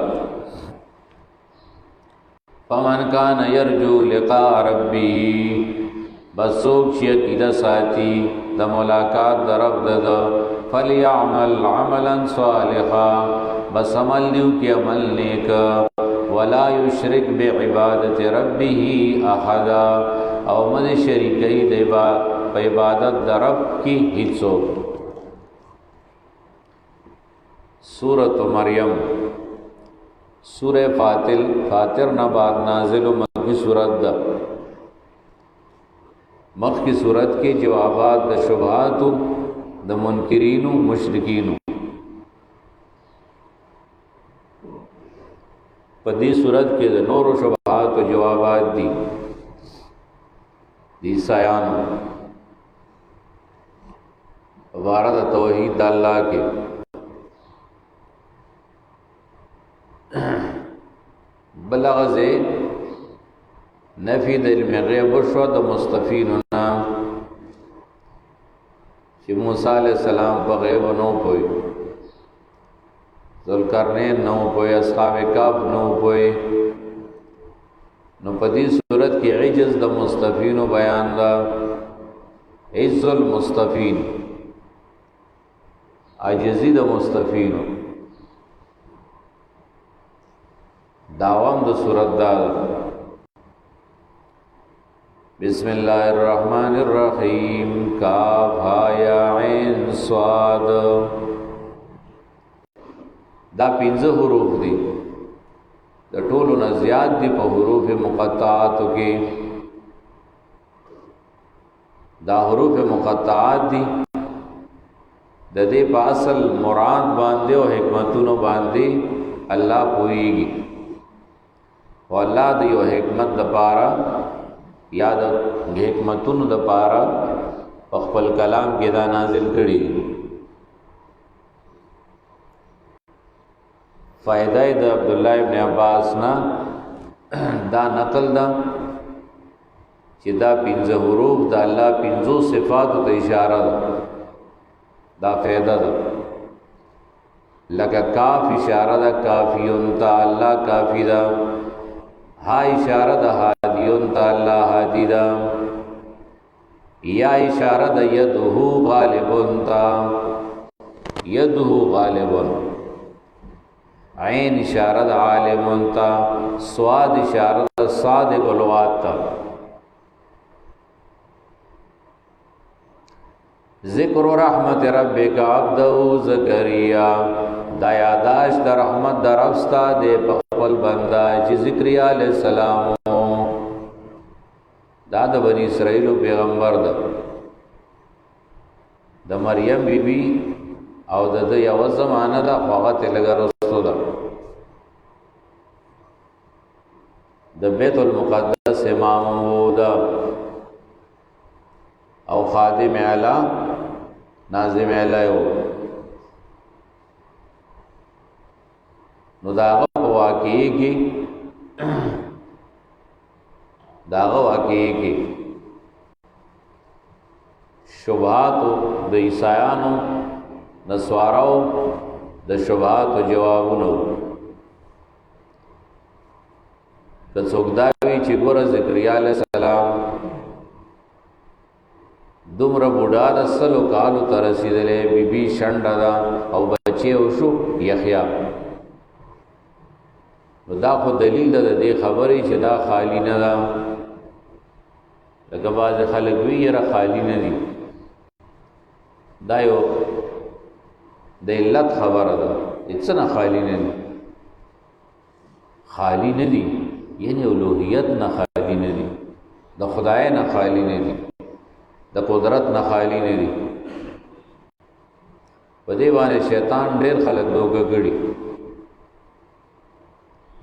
فمن کان یرجو لقاء ربی بس سوک چی عقیدہ ساتی دا ملاقات دا رب دا فلیعمل عملا صالحا بس عمل دیو کی عمل نیک ولا یشرک بعبادت ربه احدا او مد شریکی دیبا پا عبادت در رب کی حصو سورۃ مریم سورہ فاتر نباد نازل و مکی سورت دا مکی سورت کے جوابات دا شبہاتو دا منکرینو مشرکینو پدی صورت کے د نور و شبہات و جوابات دی عیسائیانو وارد توحید اللہ کے بلغز نفی د علم غیب شو د مستفینونا چې موسی علیہ السلام په غیب نو پوي ذوالقرنین نو پوي اصحاب کهف نو پوي نو پدی صورت کی عجز د مستفین بیان دا عجز المستفین عجزی د مستفین داوام د صورت دا بسم اللہ الرحمن الرحیم کاف ہا یا عین صاد دا پنځه حروف دي د ټولو نه زیات دي په حروف مقطعات کې دا حروف مقطعات دي د دې په اصل مراد باندې او حکمتونو باندې الله پويږي او الله د یو حکمت د پاره یا د حکمتونو د پاره په خپل کلام کې دا نازل کړي فائدہ د عبد الله ابن عباس نا دا نقل دا چې دا پنځه حروف د الله پنځو صفاتو ته اشاره ده دا فائدہ ده لکه کاف اشاره ده کافیون تا الله کافی ده ها اشاره ده هادیون تا الله هادی ده یا اشاره ده یده غالبون تا یده غالبون عین اشارت عالمون تا سواد اشارت صادق الوات تا ذکر رحمت ربک عبدہ زکریا دا یاداشت د رحمت د رب ستا دی په خپل بنده چې زکریا علیه السلام دا د بنی اسرائیلو پیغمبر ده د مریم بیبي او د یو زمانه ده خو هغه ته لږه رسو ده د بیت المقدس امام و ده او خادم اعلی ناظم اعلی و نو داغه واقعي کې شبهات د عیسایانو نسواراو د شبهات جوابونو که څوک دا وی چې ګوره زکریا علیه السلام دومره بوډا د سلو کالو ته رسېدلی بیبي شنډه ده او بچی وشو یحیی نو دا خو دلیل ده د دې خبرې چې دا خالی نه ده لکه بعضې خلک وي یاره خالی نه دي دا یو د علت خبره ده څه نه خالی نه دي خالی نه دي یعنی الوهیت نه خالی نه دي د خدای نه خالی نه دي د قدرت نه خالی نه دي په دې باندې شیطان ډېر خلک دوکه کړي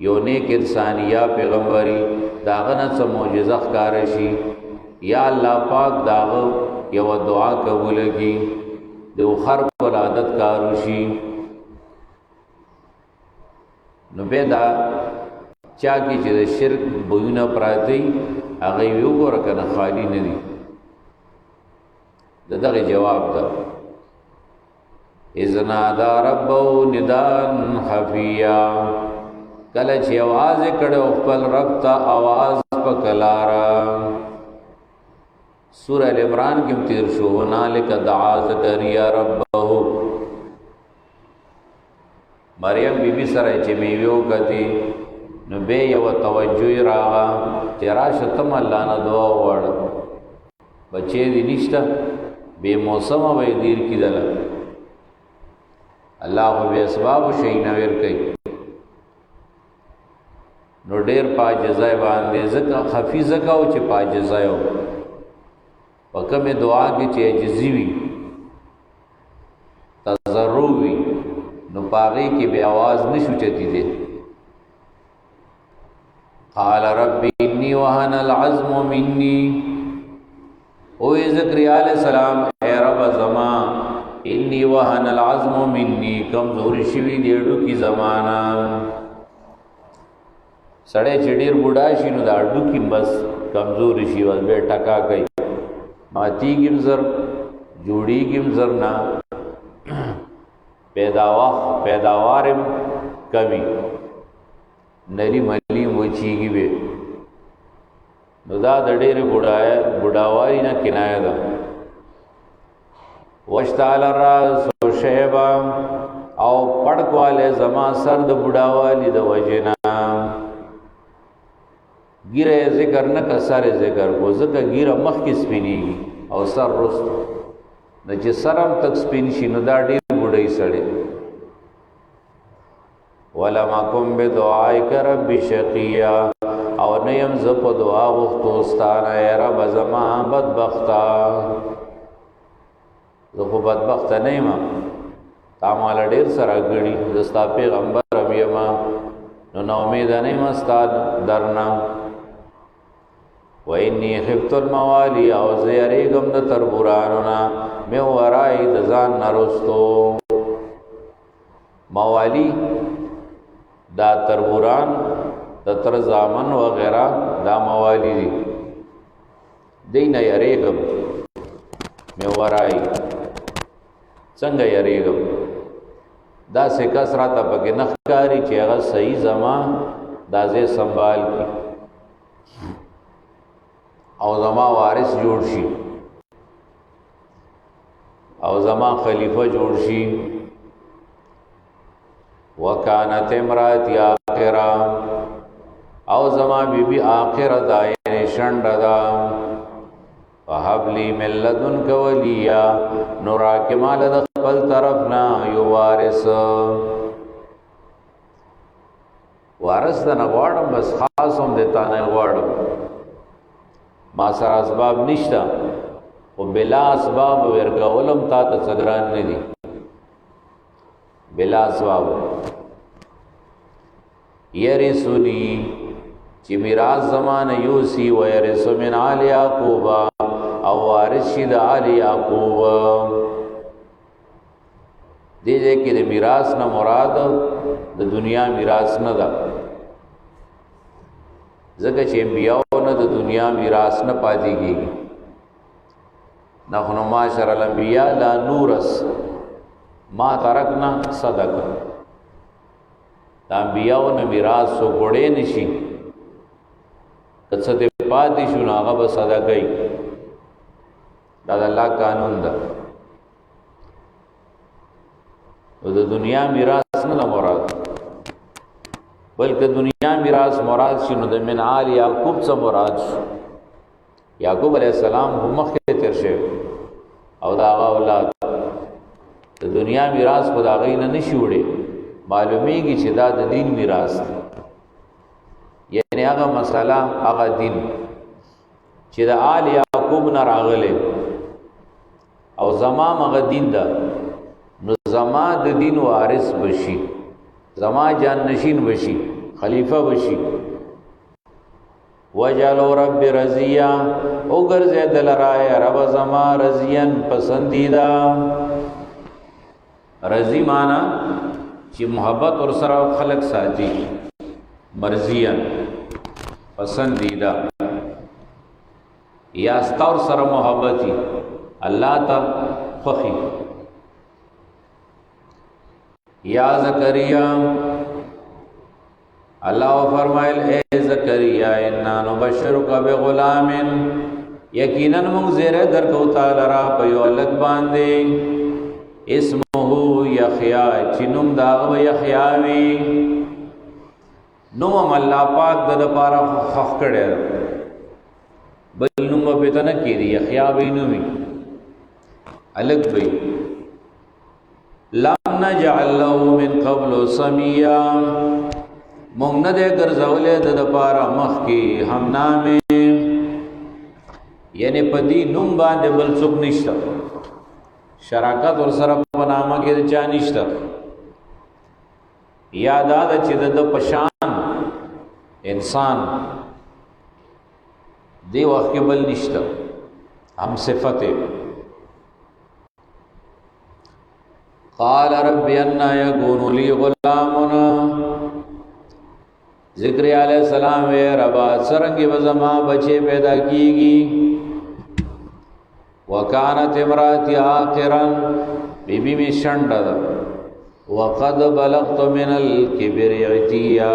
یو نیک انسان یا پیغمبري داغه نه څه معجزه ښکاره شي یا الله پاک داغه یو دعا قبول کړي د خر پر عادت کارو شي نو به دا چا کی چې د شرک بوونه پراتی هغه یو ګور کنه خالی نه دي دغه جواب ده اذنا دا ربو ندان خفیا کله چې आवाज کړه خپل رب ته आवाज پکلارا سورہ ال عمران کې تیر شو هنالک دعا زکریا ربه مریم بیبي سره چې میوه کتی نو به یو توجه راغا چې راشه تم الله نه دعا وړ بچې دې نشته به موسم وې دیر کیدل الله به اسباب شي نه ور کوي نو ډېر پاجزای باندې زکه خفي زکه او چې پاجزایو وکمه دعا کې چې عجزي وي تضرع وي نو پاغي کې به आवाज نشو چتی دي قال رب اني وهن العظم مني او زکریا علیہ السلام اے رب زما اني وهن العظم مني کمزور شوی دیړو کی زمانہ سړی چې ډېر بوډا شي نو دا ډو کې بس کمزور شي ول به ټکا کوي ماتی گیم زر جوڑی گیم زر نا پیداوارم کمی نری ملی موچیگی بے نو دا د ډېر بوډاوالي نه کنایه ده وشتعل الراس شیبا او پړکواله زما سر د بوډاوالي د وجنا ګیره ذکر نه کا سره ذکر کو زکه ګیره مخ کې سپینیږي او سر رست د چې سرم تک سپین شي نو دا ډېر بوډۍ سړی ولما کوم به دعای کر رب شقیا او نیم ز په دعا غوښتو ستانه رب زما بدبختا زه خو بدبخت نه یم تا مال ډېر سره غړي زستا پیغمبر ابیما نو نو امید نه یم استاد درنا وإني خفت الموالي او زيريغم د تربورانونا مې ورای د ځان نرستو موالی دا تربوران د تر زامن وغیرہ دا موالی دي دینه یریغم مې ورای څنګه یریغم دا سه کسرات پکې نخکاری چې هغه صحیح زما دازه سنبال کی او زما وارث جوړ شي او زما خلیفہ جوړ شي وکانت امراتی آخرا او زما بیبی آخر دائن شند دا فحبلی من لدن کولیا نوراک مال دخل طرفنا یو وارث وارث ته نه غواړم، بس خاص هم د تا نه غواړم. ما سره اسباب نشته، او بلا اسباب ورکولم تا ته څه ګران نه دي. بلا اسباب یرثنی چې میراث زمانه یوسی و یرث من آل یعقوب، او وارث شي د آل یعقوب. دې دې کې د میراث نه مراد د دنیا میراث نه ده، ځکه چې انبیاء نه د دنیا میراث نه پاتې کېږي. نحن معاشر الانبیاء لا نورث ما ترکنا صدقه. د انبیاء نه میراث سو ګړې نشي، که څه دې پاتې شو نو هغه به صدقه کوي. دا د الله قانون ده. او د دنیا میراث نه مراد، بلکې دنیا میراث مراد شي نو د من آل یعقوب څخه مراد شو. یعقوب علیہ السلام هم مخکې تیر شوی او دا هغه اولاد. د دنیا میراث خو د هغې نه نشي وړی، معلومیږي چې دا د دین میراث دی. یعنی هغه مسله، هغه دین چې د آل یعقوب نه راغلی او زما هغه دین ده، نو زما د دین وارث بشي، زما جان نشین بشي، خلیفہ بشي. وجعلوا رب رضیا، او ګرځېدل رای رب زما رضیان پسندیدہ. رضی معنا چې محبت ور سره خلق ساتي، مرضیان پسندیدہ. یا استور سره محبتي الله ته خوخي. یا زکریا، اللہ فرمائل اے زکریا انا نبشرک بغلام، یقیناً من زیر در کو تعالی را پیو الگ باندے، اسمه یحیی، چنم داغ یحیاوی. نوم اللہ پاک د پارا خخ کړه، بل نوم په تنه کې دی یحیاوی نومي الگ وی. لم نجعل له من قبل سمیا، مونږ نه دې ګرځولې د پاره مخ کې هم نامې، یعنی پدی نوم باندې بل څوک نشته، شراکت ور سره په نامه کې چا نشته. یاد ده چې د پشان انسان دی وخت کې بل نشته، هم صفته. قال رب انا يكون لي غلام، ذکر علیہ السلام وی ربا سرنگی وزما بچے پیدا کیگی. وکانت امراتی آخرا، بی بی میں شنڈ دا. وقد بلغت من الكبر عتیا،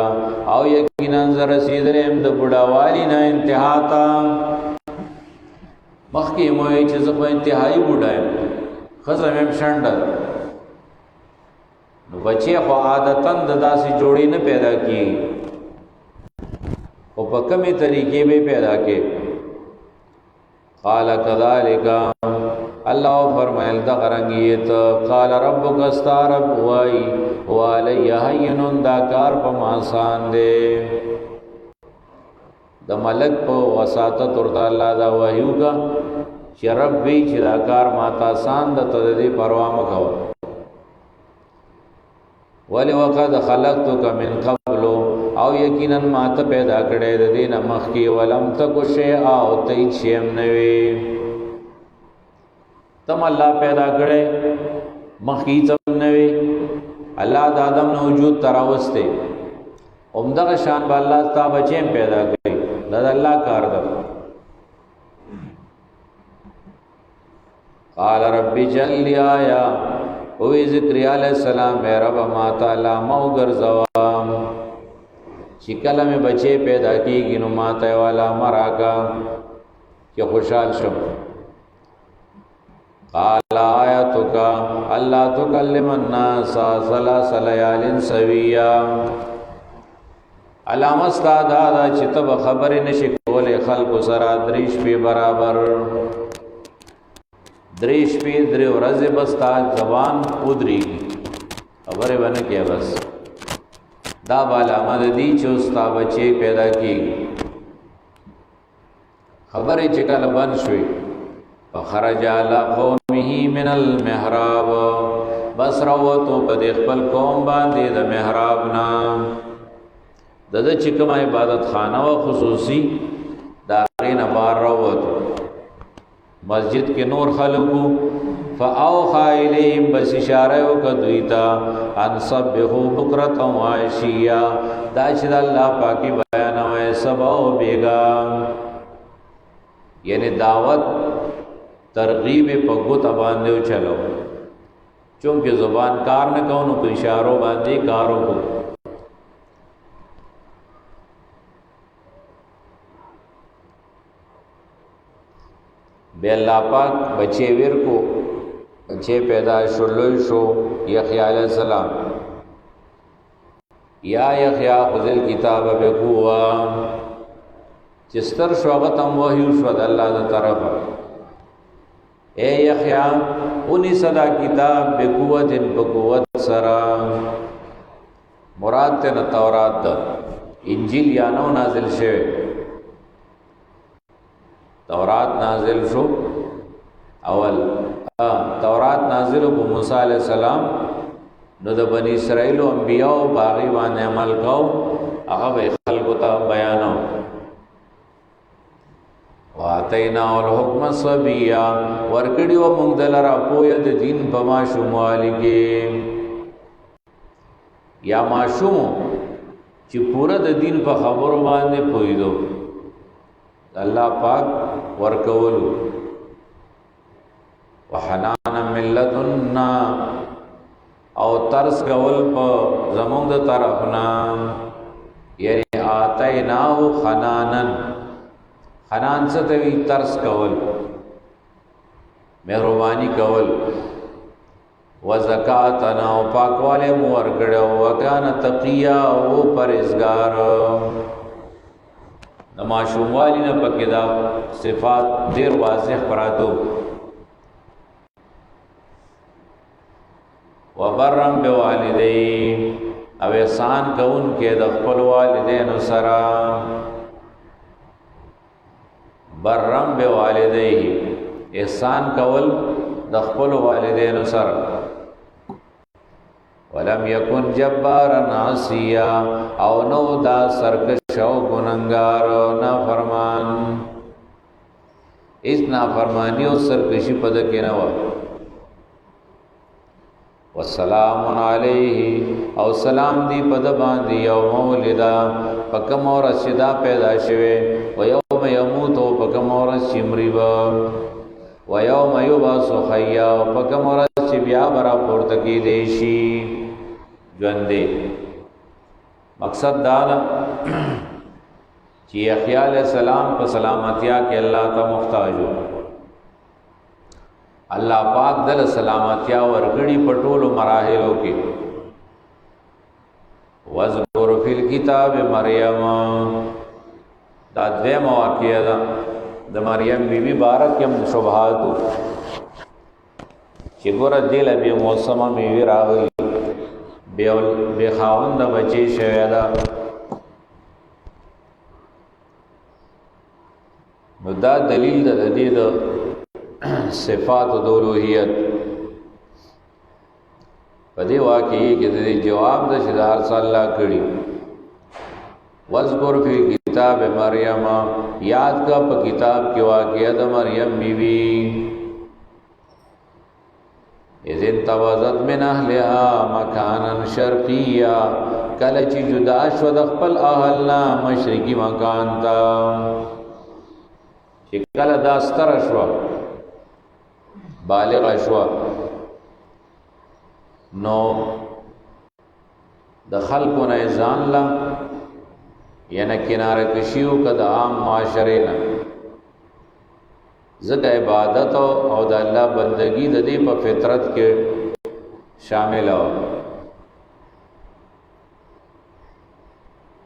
او یقینا رسیدلیم د بڑاوالی نا انتہا تا. مخی موئی چیز کو انتہائی بڑایم، خزمیم شنڈ دا. نو بچے خو عادتاً دا سی جوڑی نہ پیدا کی، او په کمی طریقے به پیدا کې. قال كذلك، الله فرمایل دا غرنګیت. قال ربک استرب وای وعلی هین، دا کار په آسان دی. د ملک په وساطت ورته الله دا وحیو کا چې رب وی چې دا کار ماته آسان د تدې پروا مکو. ولی وقد خلقتک من قبل، او یقینا ما ته پیدا کړې د دینه مخکې. ولم تک شیئا، او ته شیم نوې. تم الله پیدا کړې مخکې تم نوې. الله د آدم نه وجود تراوسته، عمدغه شان به الله تا بچیم پیدا کړي. دا د الله کار ده. قال رب جل آیا، او ذکر علیہ السلام اے رب ما تعالی مو ګرځوا چې کله مې بچي پیدا کیږي نو ما ته والا مراکا چې خوشحال شم. قال آیاتک اللہ تکلم الناس ثلاث لیال سویا، علامه ستا دا چې ته خبرې نشي کولې خلکو سره دریش په برابر. دریش پی درې ورځې بس تا زبان ودرېږي، خبرې باندې کې بس دا علامه دی چې استا بچي پیدا کیږي. خبرې چې کله بند شوي فخرج على قومه من المحراب، بس راوتو په خپل قوم باندې د محراب نه، د چې کومه عبادت خانه او خصوصي دا غینه بار راوتو مسجد کې نور خلقو. فاوحى اليهم، بس اشاره وکړه ان سبحوا بکرة وعشیا، دا چې الله پاکي بیان وای سبا او بیگا، یعنی دعوت ترغیب په ګوت باندې چلو، چونکه زبان کار نه کوو په اشارو باندې کارو کو. بے اللہ پاک بچے ور کو بچے پیدا شلوی شو یحییٰ علیہ السلام. یا یحییٰ خذ الکتاب بقوة، چستر شو غتم وحی شو د الله د طرف. اے یحییٰ اونی صدا کتاب بقوت بقوت سرا، مراد ته تورات ده، انجیل یا نو نازل شوه. تورات نازل شو اول، تورات نازل کو موسی علیہ السلام، نو د بنی اسرائیل او انبیاء او باغی باندې عمل کو، هغه خلکو ته بیانو. واتینا الحکم صبیا، ورکړي و موږ دلرا پوهه د دین په ماشوموالي کې، یا ماشوم چې پورا د دین په خبرو باندې پوهیدو الله پاک ورکولو. وحنانا من لدنا، او ترس کول په زمونږ د طرفنا، یعنی آتیناه حنانن، حنان څه ته وی؟ ترس کول، مهرباني کول. وزکاتنا، او پاکواله مو ورکړو. وکانا تقیا، او پرهیزګار. د ماشوموالی نه پکې دا صفات ډیر واضح پراتو. وبرم بوالدی، او احسان کون کې د خپل والدینو سره. برم بوالدی، احسان کول د خپل والدینو سره. ولم یکن جبارا عصیا، او نو دا سرکش او گننگار نا فرمان. اس نافرمانی او سرکشی پد کې نه و. والسلام علیه، او سلام دی پد باندې یوم ولدا، پکم اور رشدا پیدا شوه. و یوم یموت، پکم اور شمریبا. و یوم یبعث حیا، پکم اور چې بیا برا پورته کې دیشي ژوندې. مقصد دا ده چې یحیی علیہ السلام په سلامتیا کې الله ته محتاج و. الله پاک دل سلامتیا ورګړي پټولو مراحلو کې. وذکر فی الکتاب مریم، دا دویم واقعه ده د مریم بیبي بارک هم شبهات چې ګوره دې له به موسمه میوه راغلی، بے خاوند بچی شوی دا. نو دا دلیل د دې د صفات د الوهیت. په دې واقعي کې د جواب د شدار صلی الله کړي. وذکر فی کتاب مریم، یاد کا په کتاب کې واقعه د مریم بیوی. اذ انتبذت من اهلها مکانا شرقیا، کله چې جدا شو د خپل اهلنا مشرقي مکان ته. چې کله دا ستر شو، بالغ شو، نو د خلکو نه ځان لا یعنی کناره کشیو کده عام معاشره نه زکه عبادت او د الله بندگی د دې په فطرت کې شامل و.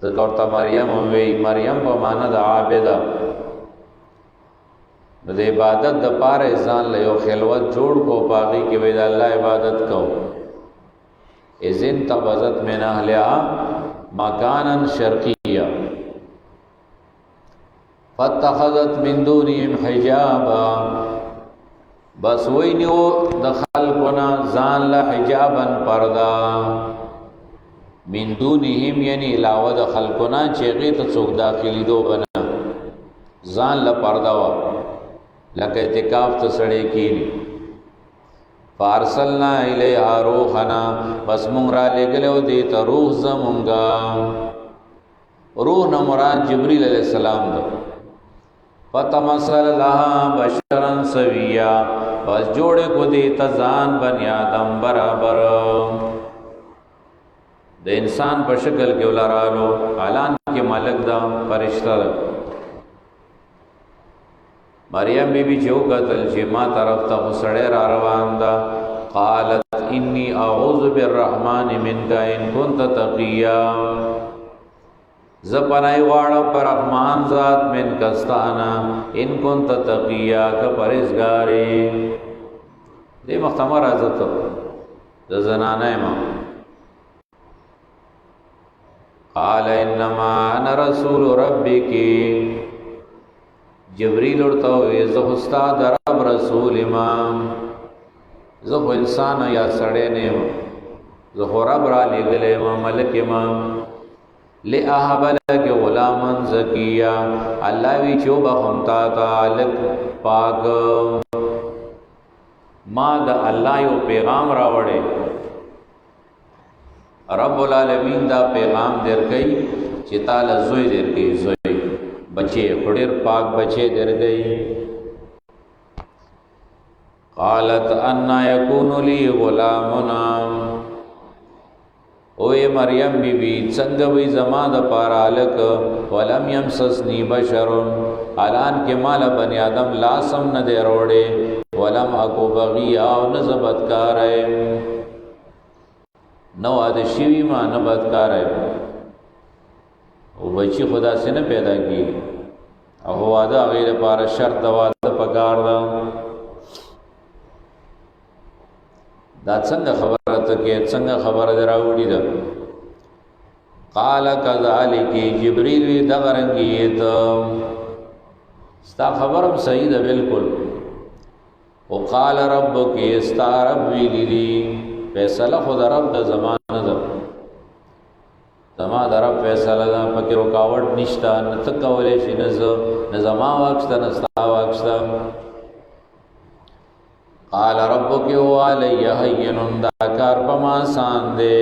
ذکرت مریم وی مریم په معنا د عابده، د عبادت د پاره ځان له یو خلوت جوړ کو، پاغي کې وی د الله عبادت کو. اذن تبذت من اهلها، مکانا شرقیہ فاتخذت من دونهم حجابا بس وینیو د خلقنا ځان له حجابا پردا من دونهم یعنی علاوه د خلقنا چې هغې ته څوک داخلي دو بنا ځان له پردا وا لکه اعتکاف ته سړی کېږي فارسلنا الیها روحنا بس مونږ را لېږلی دې ته روح زمونږه روح نه مراد جبریل علیه السلام ده فتمثل لها بشرا سویا بس جوڑے کو دیتا ځان بنی آدم برابر د انسان په شکل کې ولرالو اعلان کې ملک دا فرشتہ ده مریم بی بی جو قتل چې ما طرف ته وسړی را روان ده قالت انی اعوذ بالرحمن منک ان كنت تقیا زپنای غواړم پر رحمان ذات من کستانا ان كنت تقیا که پرهیزګاری دې مختمر حضرت د زنانه ما قال انما انا رسول ربک جبريل ورته زه استاد رب رسول امام زه انسان یا سړی نه زه رب را لګلې ما ملک امام لأهب لك غلاما زکیا الله وی چو بخمتا تعلق پاک ما د الله یو پیغام راوړې رب العالمین دا پیغام درکې چې تعالی زوی درکې زوی بچي خډیر پاک بچي درکې قالت ان يكون لي غلامنا اوے مریم بی بی څنګه وی زما د پاره الک ولم يمسسني بشر الان کې مال بنی آدم لاسم نه دی روړې ولم اكو بغي او نزبت کارای نو د شیوی ما نه بدکارای او بچی خدا سے نه پیدا کی او واده غیر پاره شرط د واده پکار دا دا څنګه خبره ته کې څنګه خبره دراوړي ده قال كذلك جبريل وی دغرنګي ته ستا خبرم صحیح ده بالکل وقال ربك استعرب ویلی فیصله خود رب د زمانه ده زما د رب فیصله ده پکې رکاوټ نشته نه څه کولای شي نه زما واکسته نه ستا واکسته قال ربك هو علي هين دا کار په ما آسان دی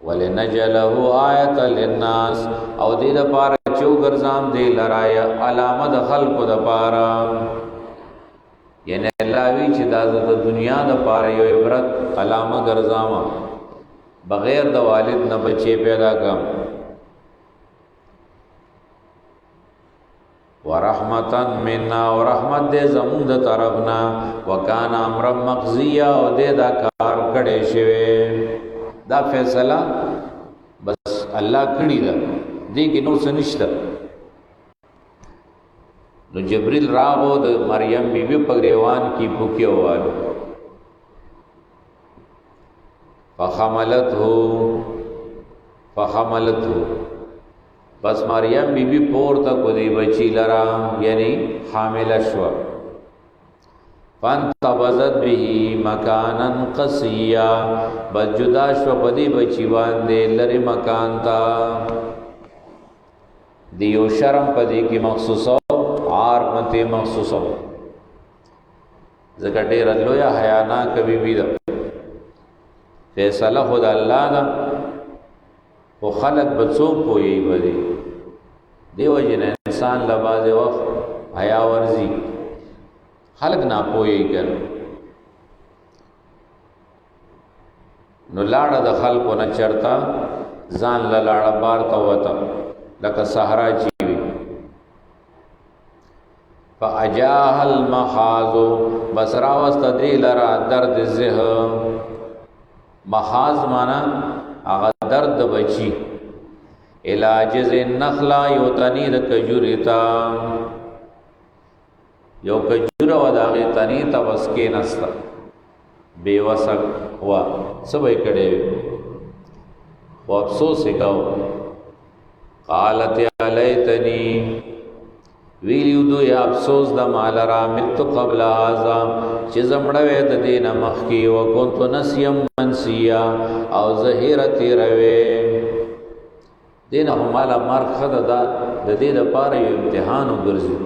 ولنجله آیه للناس او دې د پاره چو ګرځام دی لرایا علامه د خلقو د پاره یعنی الله وی چې دا د دنیا د پاره یو عبرت علامه ګرځام بغیر د والد نه بچي پیدا کم ورحمتن منا ورحمت دې زموږ د طرفنا وکانا امر مقضیا او دې دا کار کړي شوی دا فیصله بس الله کړی دا دې کې نو څه نشته نو جبريل راغو د مریم بیبي په ریوان کې پوکیو والو فحملته بس مریم بیبی پورته کو دی بچی لرا یعنی حامل شوا فانتبذت به مکانا قصیا بس جدا شوا پدی بچی باندې لری مکان تا دیو شرم پدی کی مخصوصو عار مته مخصوصو زکټه رلو یا حیانا کبھی بھی دا فیصله خود الله دا او خلق بچو پوئی بدی دیو جن انسان لباز وقت حیا ورزی خلق نا پوئی کر نو لاړه د خلقو نه چرتا ځان لاړه بار تا وتا لکه صحرا چی فاجاها المخاض بسرا واستدری لرا درد زه مخاض معنا هغه درد بچی علاجز النخلا یو تنی د کجوریتا یو کجورا وداغه تنی تا وسکې نستا بے وسک وا سبې کړي वो अफसोस वکاو قالت یا لیتنی ویلیو دو یا افسوس دا مال را مت قبل هذا چې زمړوي د دین مخکی وکنت نسیم منسیا او ظهیرتی روي دین همال مرخ خد دا د دې لپاره یو امتحان وګرځي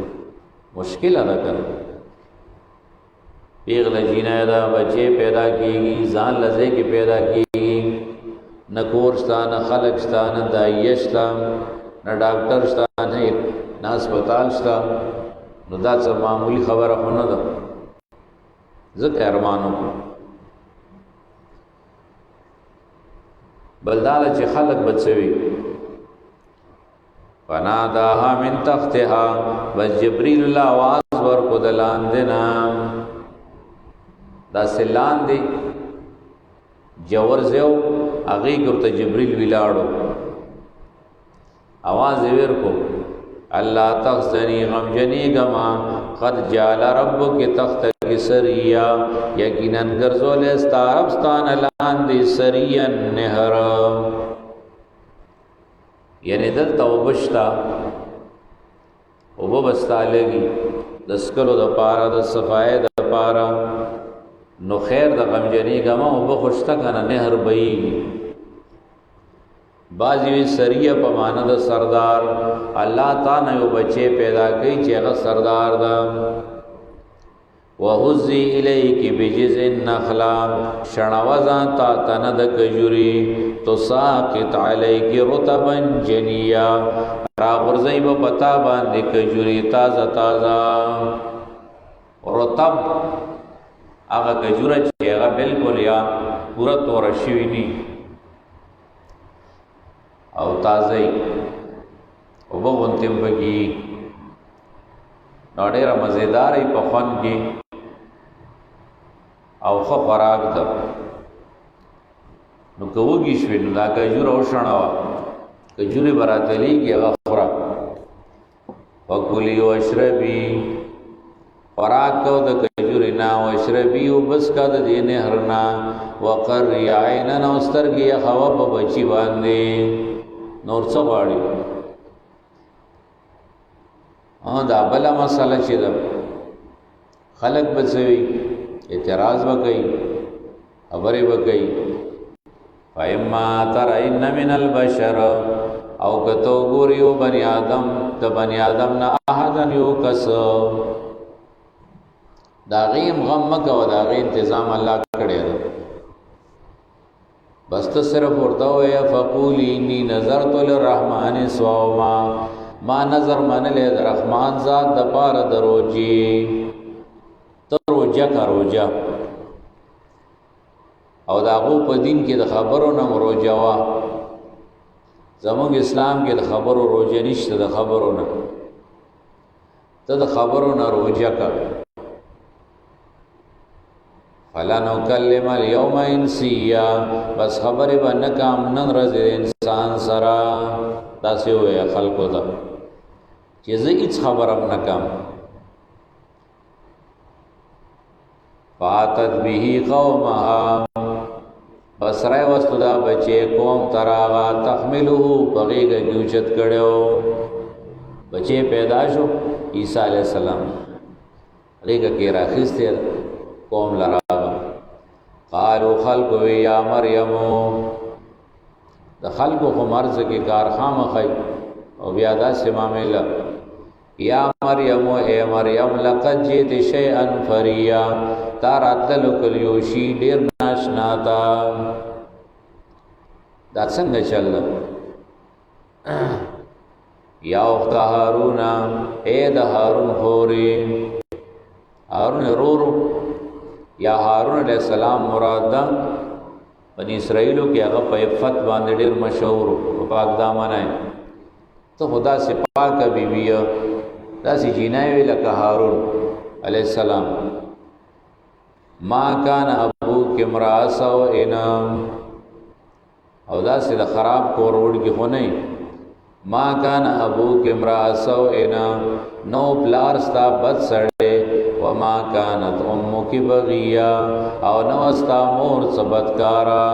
مشکل ادا کړ پیغله جینا دا بچي پیدا کیږي ځان لزه کې پیدا کیږي نه کورستا نه خلق شتا نه دایشتا نه ډاکټر شتا نه هسپتال شتا نو دا څه معمولی خبره خو نه ده ځکه ارمانو بلداله چې خلق بچوي فناداها من تحتها وجبريل الله आवाज ورکو دلان دینا دا سلان دی جوور زیو اغي ګرته جبريل ویلاړو आवाज ورکو الله تخزنی غمجنی گما قد جعل ربک تختک سریا یقینا ګرځول استاربستان لاندې سریا نهر یعنی دل توبشتا وبستا لګي دسکلو د پارا د صفای د پارا نو خیر د غمجنی گما وبخشتا کنه نهر بئی بازی سریه په معنا د سردار الله تعالی یو بچي پیدا کوي چې هغه سردار ده وهزي الیک بجزء النخلا شنوزان تا تند کجوري تساقط علیک رطبا جنیا را غرزی په پتا باندې کجوري تازه تازه رطب هغه کجوره چې هغه بالکل یا پورا تور شوی ني او تازه او بغونتیم بگی نو ډیره مزیداری په خوان کې او خو خوراک ده نو کوږي شوی نو دا کجور او شڼوا کجوري براتلی کې هغه خوراک وکلی او اشربی خوراک کو د کجوري نا او اشربی او بس کا د دینه هرنا وقر عین نو سترګي خوا په بچی باندې نور څه غواړي دا بلا مسله چې ده خلق بچوي اعتراض وکړي خبرې وکړي فایما ترین من البشر او کتو ګوريو بني آدم د بني آدم نه احدن یو کس دا غیم غم مکه او دا غي تنظیم الله کړی دی بس تو صرف ورته ویا فقولی انی نظرت للرحمن صوما ما نظر منل رحمان ذات د پار دروجی تروجا کروجا او داغو په دین کې د خبرو نه روجا وا زموږ اسلام کې د خبرو روجا نشته د خبرو نه ته د خبرو نه روجا کا فلا نکلم اليوم انسیا بس خبر باندې کام نن ورځ انسان سرا تاسو وې خلکو ته چې زه هیڅ خبرم نه کم فاتت به قومها بس راي واستو دا بچي قوم تراغا تحمله بغيګه گوچت کړو بچي پیدا شو عيسى عليه السلام غيګه کې راخسته قوم لرا قالو خلق وی یا مریم د خلق خو مرز کې کارخام خای او بیا دا سمامه یا مریم اے مریم لقد جئت شیئا فریا تاراتل کلیوشی ډیر ناشنا تا دا څنګه چل یا اخت هارون اے د هارون خوري هارون رورو یا هارون علیہ السلام مراد دا بنی اسرائیلو کې هغه په عفت باندې ډېر مشهور او پاک دامن ہے تو خدا سے پاک بیوی دا سی جینای وی لکه هارون علیہ السلام ما کان ابوک امرا سوء او دا سی د خراب کور وړ کې خو نه ما کان ابوک امرا سوء نو پلار ستا بد سړې وما كانت امك بغيا او نو استا مور سبتکارا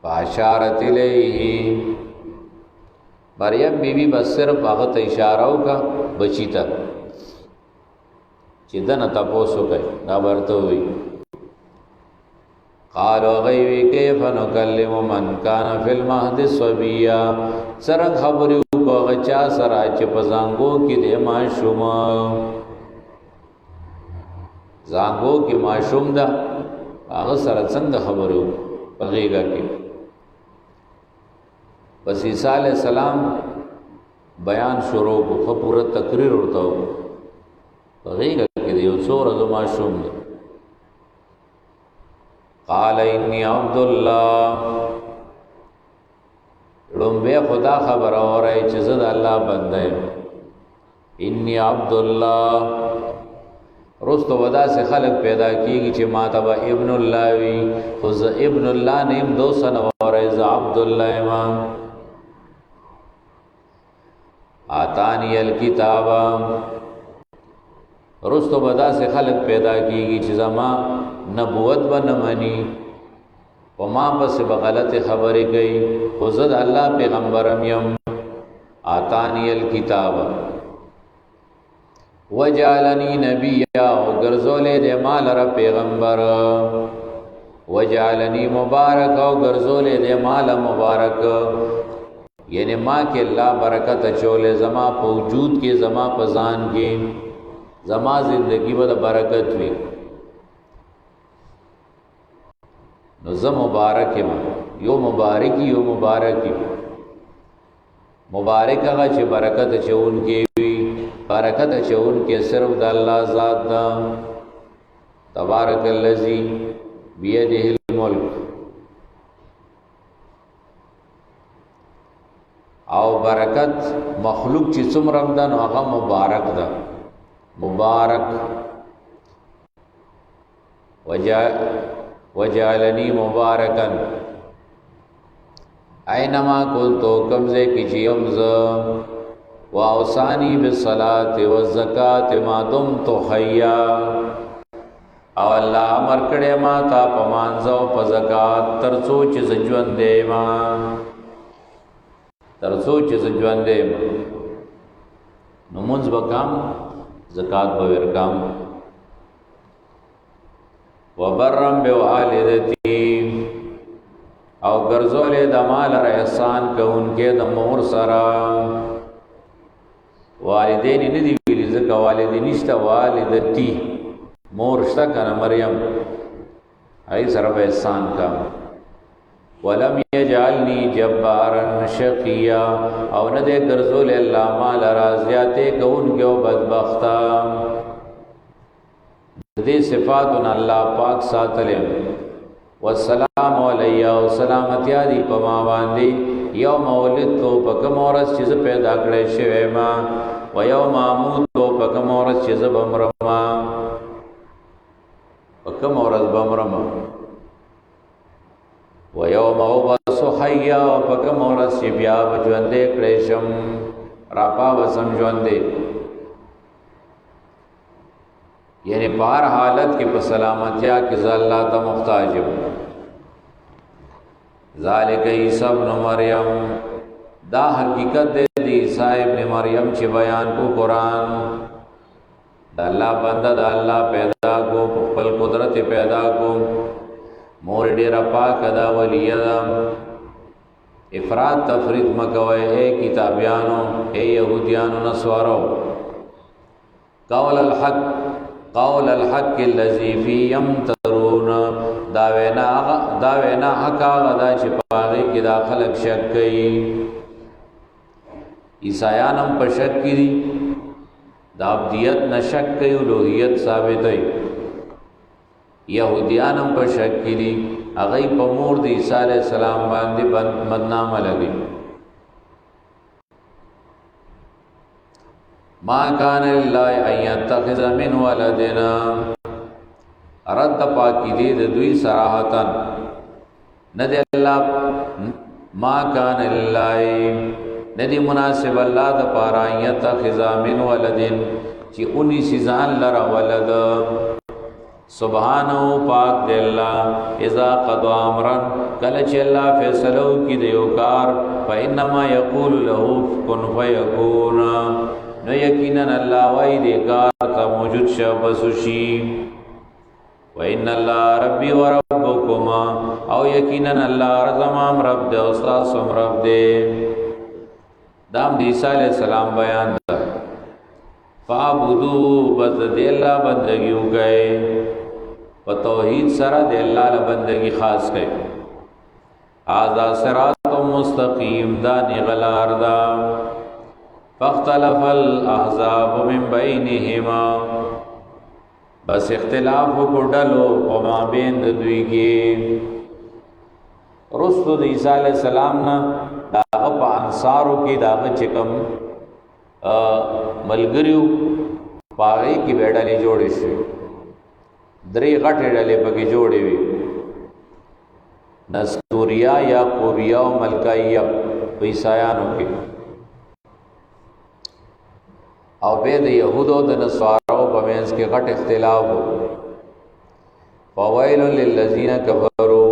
فاشارت الیه مریم بی بی بس صرف هغه ته اشاره وکړه بچی ته چې دنه تاسو کوي دا ورته وی قالوا غیوی کیف نکلم من کان فی المهد صبیا سره خبرو کو غچا سره چې پزانګو کې د ماشوم زانګو کې ماشوم دا هغه سره څنګه خبرو پغیګه کې پس عیسی علیہ السلام بیان شروع کو پورا تقریر ورته پغیګه کې یو څور د ماشوم دی قال انی عبد الله لومبه خدا خبر اورای چې زه د الله بنده یم انی عبد الله رستو ودا سے خلق پیدا کیږي چې ما تبا ابن الله وی خو ز ابن الله نیم دو سن اورای ز عبد الله امام آتانی الکتاب رستو ودا سے خلق پیدا کیږي چې زما نبوت و نمانی وما پس بغلط خبری گئی خزد اللہ پیغمبرم یم آتانی الکتاب وجعلنی نبیا و گرزولے دے مال را پیغمبر وجعلنی مبارک و گرزولے دے مال مبارک یعنی ماں کے اللہ برکت چولے زما پوجود کے زما پزان کے زما زندگی بد برکت ہوئی نو زه مبارک یم یو مبارکی مبارک هغه چې برکت چون کې وي برکت چون کې صرف د الله ذات دا تبارک الذی بیده الملک او برکت مخلوق چې څومره ده نو هغه مبارک ده مبارک وجعلنی مبارکن اینما کنتو کمزے کی چیمز واوسانی بالصلاة والزکاة ما دمتو حیا او اللہ امر کڑے ما تا پمانزو پا زکاة ترسو چیز جون دے ما نمونز بکام زکاة بویر کام وبرم بوالدتی او گرزولے دمال را احسان کون کے دمور سرا والدین ندی ویلی زکا والدین نشتا والدتی مور شتا کنا مریم ای سر احسان کا ولم یجعلنی جبارا شقیا او ندے گرزولے اللہ مال را زیادے کون کے بدبختا دې صفاتنا الله پاک ساتلم والسلام علیہ و سلامتی دی پما باندې یوم ولدتو پکم اورس چې پیدا کړې شوی ما و یوم اموتو پکم اورس چې بمرما پکم اورس بمرما و یوم ابعث حیا پکم اورس چې بیا ژوندې کړې شم راپا وسم ژوندې یعنی بار حالت کی پر سلامتیا کی اللہ تا محتاجم ذالک عیسیٰ ابن مریم دا حقیقت دے دی عیسیٰ ابن مریم چی بیان کو قرآن دا اللہ بندہ دا اللہ پیدا کو پل قدرت پیدا کو مور ډیر پاک دا ولی دا افراد تفرید مکوئے اے کتابیانو اے یہودیانو نسوارو قول الحق الذي في يمترون داوینا حق آغا چی پاغی کی دا خلق شک کئی عیسائیانم پر شک کی دی دا عبدیت نہ شک کئی الوحیت ثابت ہے یہودیانم پر شک کی دی اغی پا مور دی عیسیٰ علیہ السلام باندی بدنام لگی ما کان للہ ان یتخذ من ولدنا رد پاکی دی دوی صراحتاً ندی اللہ ما کان للہ ندی مناسب اللہ دا پارا ان یتخذ من ولدن چی انہی سیزان لرا ولد سبحانه پاک دی اللہ اذا قضا امرن کلچ اللہ فیصلو کی دیوکار فإنما یقول له کن فیکون نو یقینا اللہ وی دیکار تا موجود شبسوشی وإن اللہ ربی و ربکما او یقینا اللہ رزمام رب دے استاسم رب دے دام عیسیٰ علیہ السلام بیان دا فعبدو بس دی اللہ بندگیوں گئے و توحید سره د الله له بندگی خاص کړي هذا صراط مستقیم دا نغلار دا فاختلف الاحزاب من بینهما بس اختلاف کو ډلو او ما بین د دوی کې رسول عیسی علیہ السلام نا دا په انصارو کې دا چکم ملګریو پاره کې بیڑالی جوړې شي درې غټې ډلې پکې جوړې وي نستوریا یا قوبیا او ملکایه په عیسایانو کې او به د يهودو د نصارو په منځ کې غټ اختلاف وو فویل للذین کفروا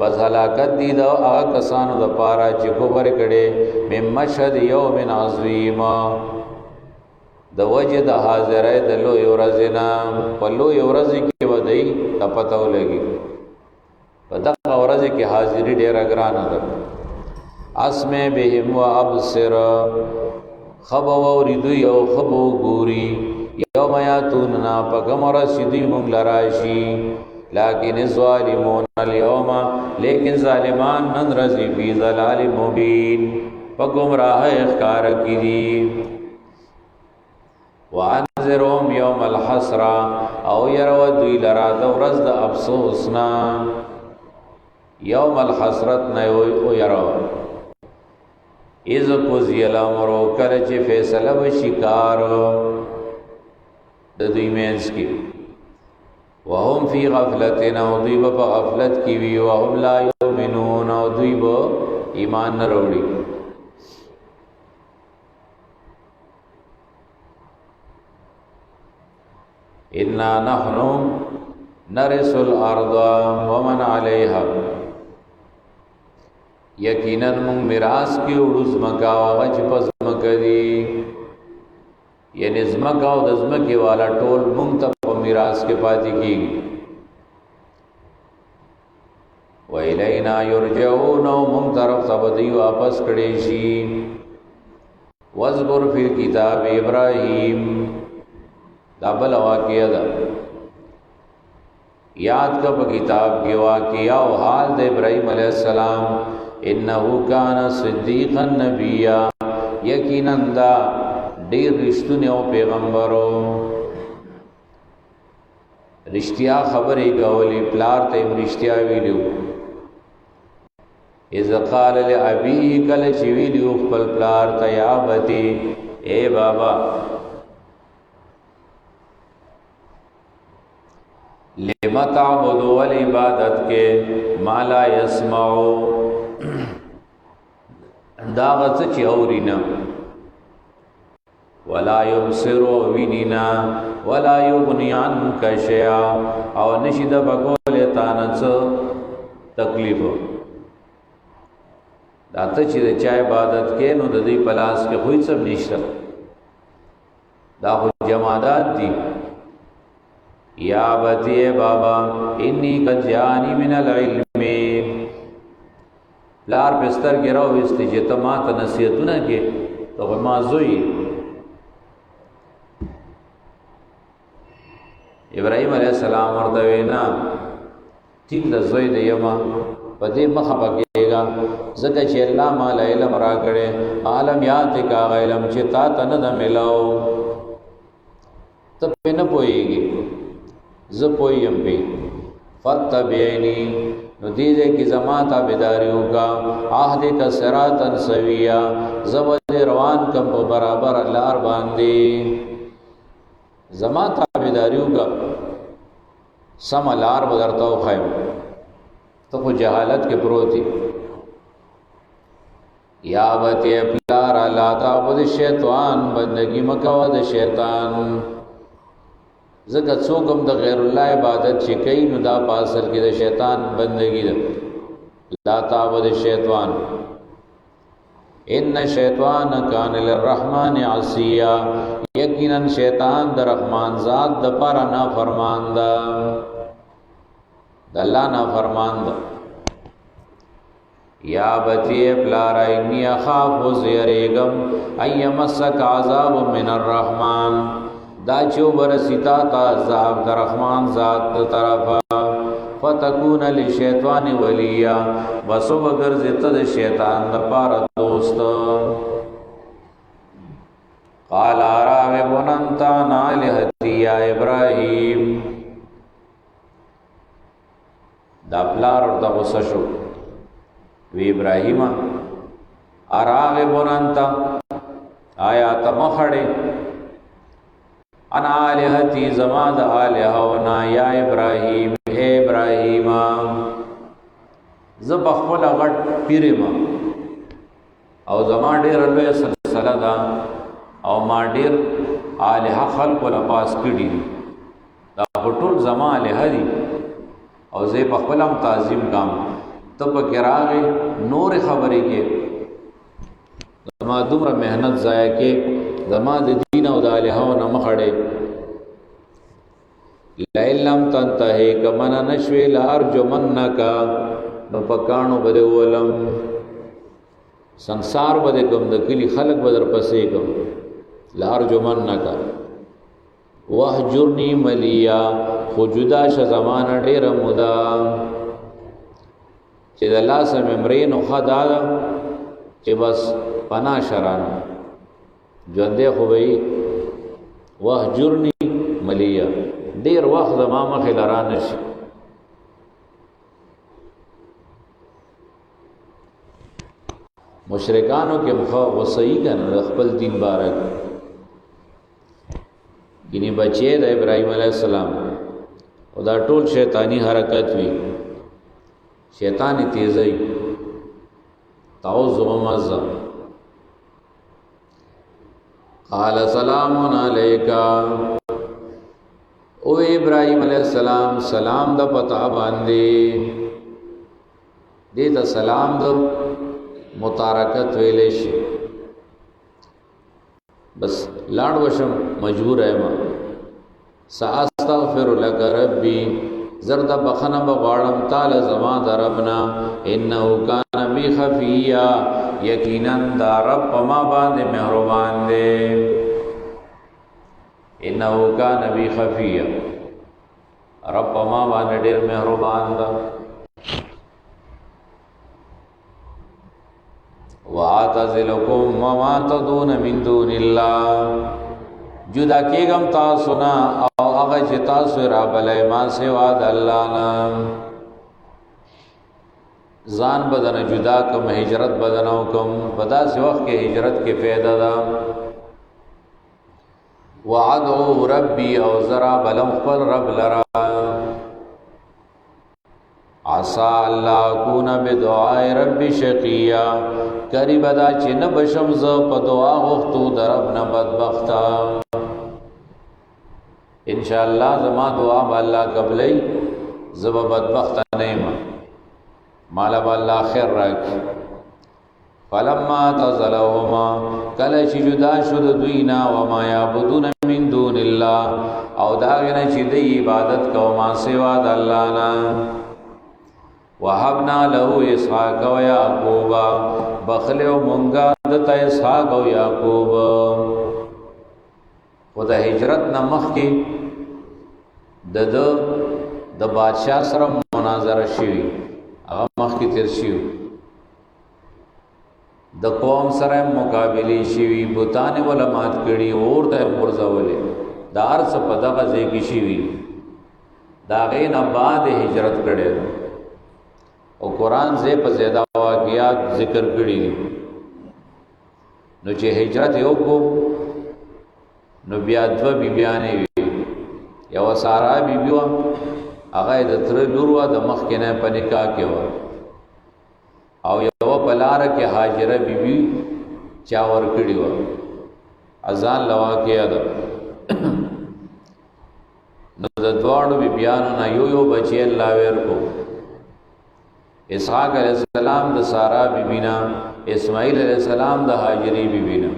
بس هلاکت دي دا هغه کسانو د پاره چې کفر کړي مشهد یوم عظیم د وجه د حاضرې د لو یورزنا په لو یورز کې ودی د پتاو لګي په دغه ورځ کې حاضری ډیر ګرانه ده اسمه بهم و ابصر خبو ورید یو خبو ګوري یوم یاتوننا پکمر سیدی مون لراشی لیکن ظالمون اليوم لیکن ظالمان نن رزی فی ضلال مبین پگمراہ اخکار کی دی وانذرهم یوم الحسرہ او یرو دوی لرا دورز دا افسوسنا یوم الحسرت نیو یرو اذ قضی الامر کلچ فیصله بشکار د دوی مینس کی وهم فی غفلتنا و دوی با غفلت کی وی وهم لا یؤمنون و دوی با ایمان نروڑی انا نحنو نرث الارض ومن علیها یقینا من میراث کی اڑوز مکا وغچ پس مکدی یعنی زمکا او دزمکی والا ټول مونږ ته په میراث کې پاتې کیږي و الینا یرجعون مونږ طرف ته بدی واپس کړي شي واذکر فی کتاب ابراهیم دا بل واقعہ دا یاد کا په کتاب کې واقعہ او حال د ابراهیم علیہ السلام انه کان صدیقا نبیا یقینا دا ډیر رښتونه او پیغمبرو رښتیا خبرې کولې پلار ته رښتیا ویلو اذ قال لابي کل چې ویلو خپل پلار ته یا بتی اے بابا لما تعبدوا والعبادت کے ما لا يسمعوا داغت چی اورینا ولا يبصروا وینینا ولا یغنی عنک شیئا او نشید بکول تانچ تکلیف داته چې د چا عبادت کې نو د دې پلاس کې خو هیڅ نشته دا خو جمادات دي یا بتی بابا انی قد جانی من العلم لار بستر گراو استی جتا ما تا نصیحتونا کے تو ما زوئی ابراہیم علیہ السلام وردوینا ٹھیک دا زوئی دا یما پدی مخا پکیگا زکا چی اللہ مالا علم را کرے عالم یادی کا علم چی تا تا ندا ملاو تب پی نپوئی گی زپویم پی فتبعینی نو دیدے کی زمان تابداریوں کا آہدے کا صراطا سویا زبد روان کم پا برابر لار باندی زمان تابداریوں کا سم لار بدرتاو خیم تو خو جہالت کے پروتی یا بتی پلارا لا تعبد شیطان بندگی مکود شیطان زکه څوک هم د غیر الله عبادت چې کوي نو دا په اصل کې د شیطان بندگی ده. لا تعبد الشیطان ان الشیطان کان للرحمن عصیا، یقینا شیطان د رحمان ذات د پر نه فرمان ده، د الله نه فرمان ده. یا بچی پلارا انی اخاف زیریگم ایمسک عذاب من الرحمن، دا چو برسیتا تا عذاب در رحمان ذات طرفا، فتکون لشیطان ولیا، بسو بگر زیتد شیطان دپار دوست. قال راغب انتا نالحتی یا ابراہیم، دا پلار اور دا غصہ شو وی ابراہیم اراغب انتا، آیا تمخڑے انا آلہتی زمان دا آلہونا یا ابراہیم، اے ابراہیم زب اخفل غٹ پیرم او زمان دیر اللوی سلسلہ دا او ما دیر آلہا خلق لپاس کڑی دی، دا خطول زمان آلہا دی او زی اخفلم تعظیم کام تب کراغی نور خبری کے زمان دمر محنت ضائع کے زمان دین او دا الہو نمخڑے. لئن لم تنتہی کمن نشوی لارجمنکا، نپکانو بدے ولم سنسار بدے کم دکلی خلق بدر پسے کم، لارجمنکا وحجرنی ملیا، خجدا شزمان دیر مدا چی دا اللہ سے ممرین خدا چی بس پنا شران جوندے خوبئی وحجرنی ملیا، دیر وقت زمان مخی لرانش. مشرکانو کے مخوا غصہی کنا اخبل دین بارک گینی بچے دا ابراہیم علیہ السلام او دا ټول شیطانی حرکت وی، شیطانی تیزی تعوذ ومزا. قال سلام علیکا، او ابراہیم علیہ السلام سلام دا پتا باندے دیتا سلام دا متارکت ویلے شی، بس لاڑ وشم مجبور ہے ما ساستغفر لک ربی، زرد بخنا بغارم تال زمان دا ربنا، انہو کان بی خفیہ، یقیناً دا رب پما باندے مہربان دے، انہو کان بی خفیہ رب پما باندے دیر مہربان دا. وَآتَزِلُكُمْ وَمَا تَدُونَ مِن دُونِ اللَّهِ، جدا کیگم تاسونا او اغا چی تاسو را بلائی ما سوا دا اللہ نا، زان بدن جدا کم ہجرت بدنو کم بدا سی وقت کے ہجرت کے فیدہ دا. وعدعو ربی او ذرا بلم خپل رب لرا، عسا اللہ کون بدعائی ربی شقیہ، قریب دا چی نبشم ز پا دعا غفتو در اب نبدبختا. انشاءاللہ زما دعا با اللہ قبلی زب بدبختا نیما مالا با اللہ خیر راکی. فلما تزلوهما، کلچ جدا شد دوینا وما یعبدون من دون اللہ، او داغنا چی دی عبادت کو ما سوا دا اللہ نا. وحبنا له اسحاق و یعقوب، بخلیو منگا دتا اسحاق و یعقوب. خدا ہجرت نمخ کی د بادشاہ سره مناظره شوی، هغه مخ کی تیر شوی، د قوم سره مقابله شوی، بوتان ولمات کړي اور د مرزولې دار څخه په دغه ځای کې شوی، دا غین بعد هجرت کړي او قرآن زی په زیاده واقعات ذکر کړي. نو چې هجرت یو کو نو بیا دو بیبیانې وي، یو سارا بیبی وه هغه د تره لور وه د مخکې نه په نکاح کې وه، او یو په لاره کې هاجره بیبي چا ورکړې وه، اذان له واقعه ده. نو د دواړو بیانو نه یو بچی الله ورکو اسحاق علیہ السلام د سارا بیبینا اسماعیل علیہ السلام د هاجری بیبینا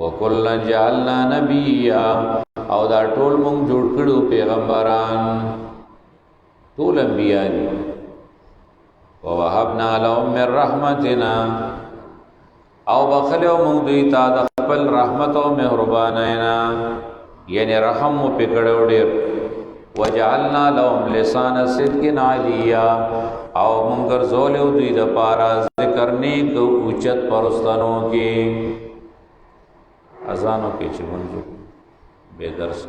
وکلن جعلنا نبیا او دا ټول مونږ جوړ کړو پیغمبران ټول انبیاء دي ووهبنا لهم من رحمتنا او بخلو مونږ دوی ته د خپل رحمت او مهربانینا یعنی رحم مو پکړو ډېر وجعلنا لهم لسان صدق علیا او مونږ ګرځولیو دوی د پاره ذکر نیک اوچت پرستانو کې اذانو کې چې مونږ به درس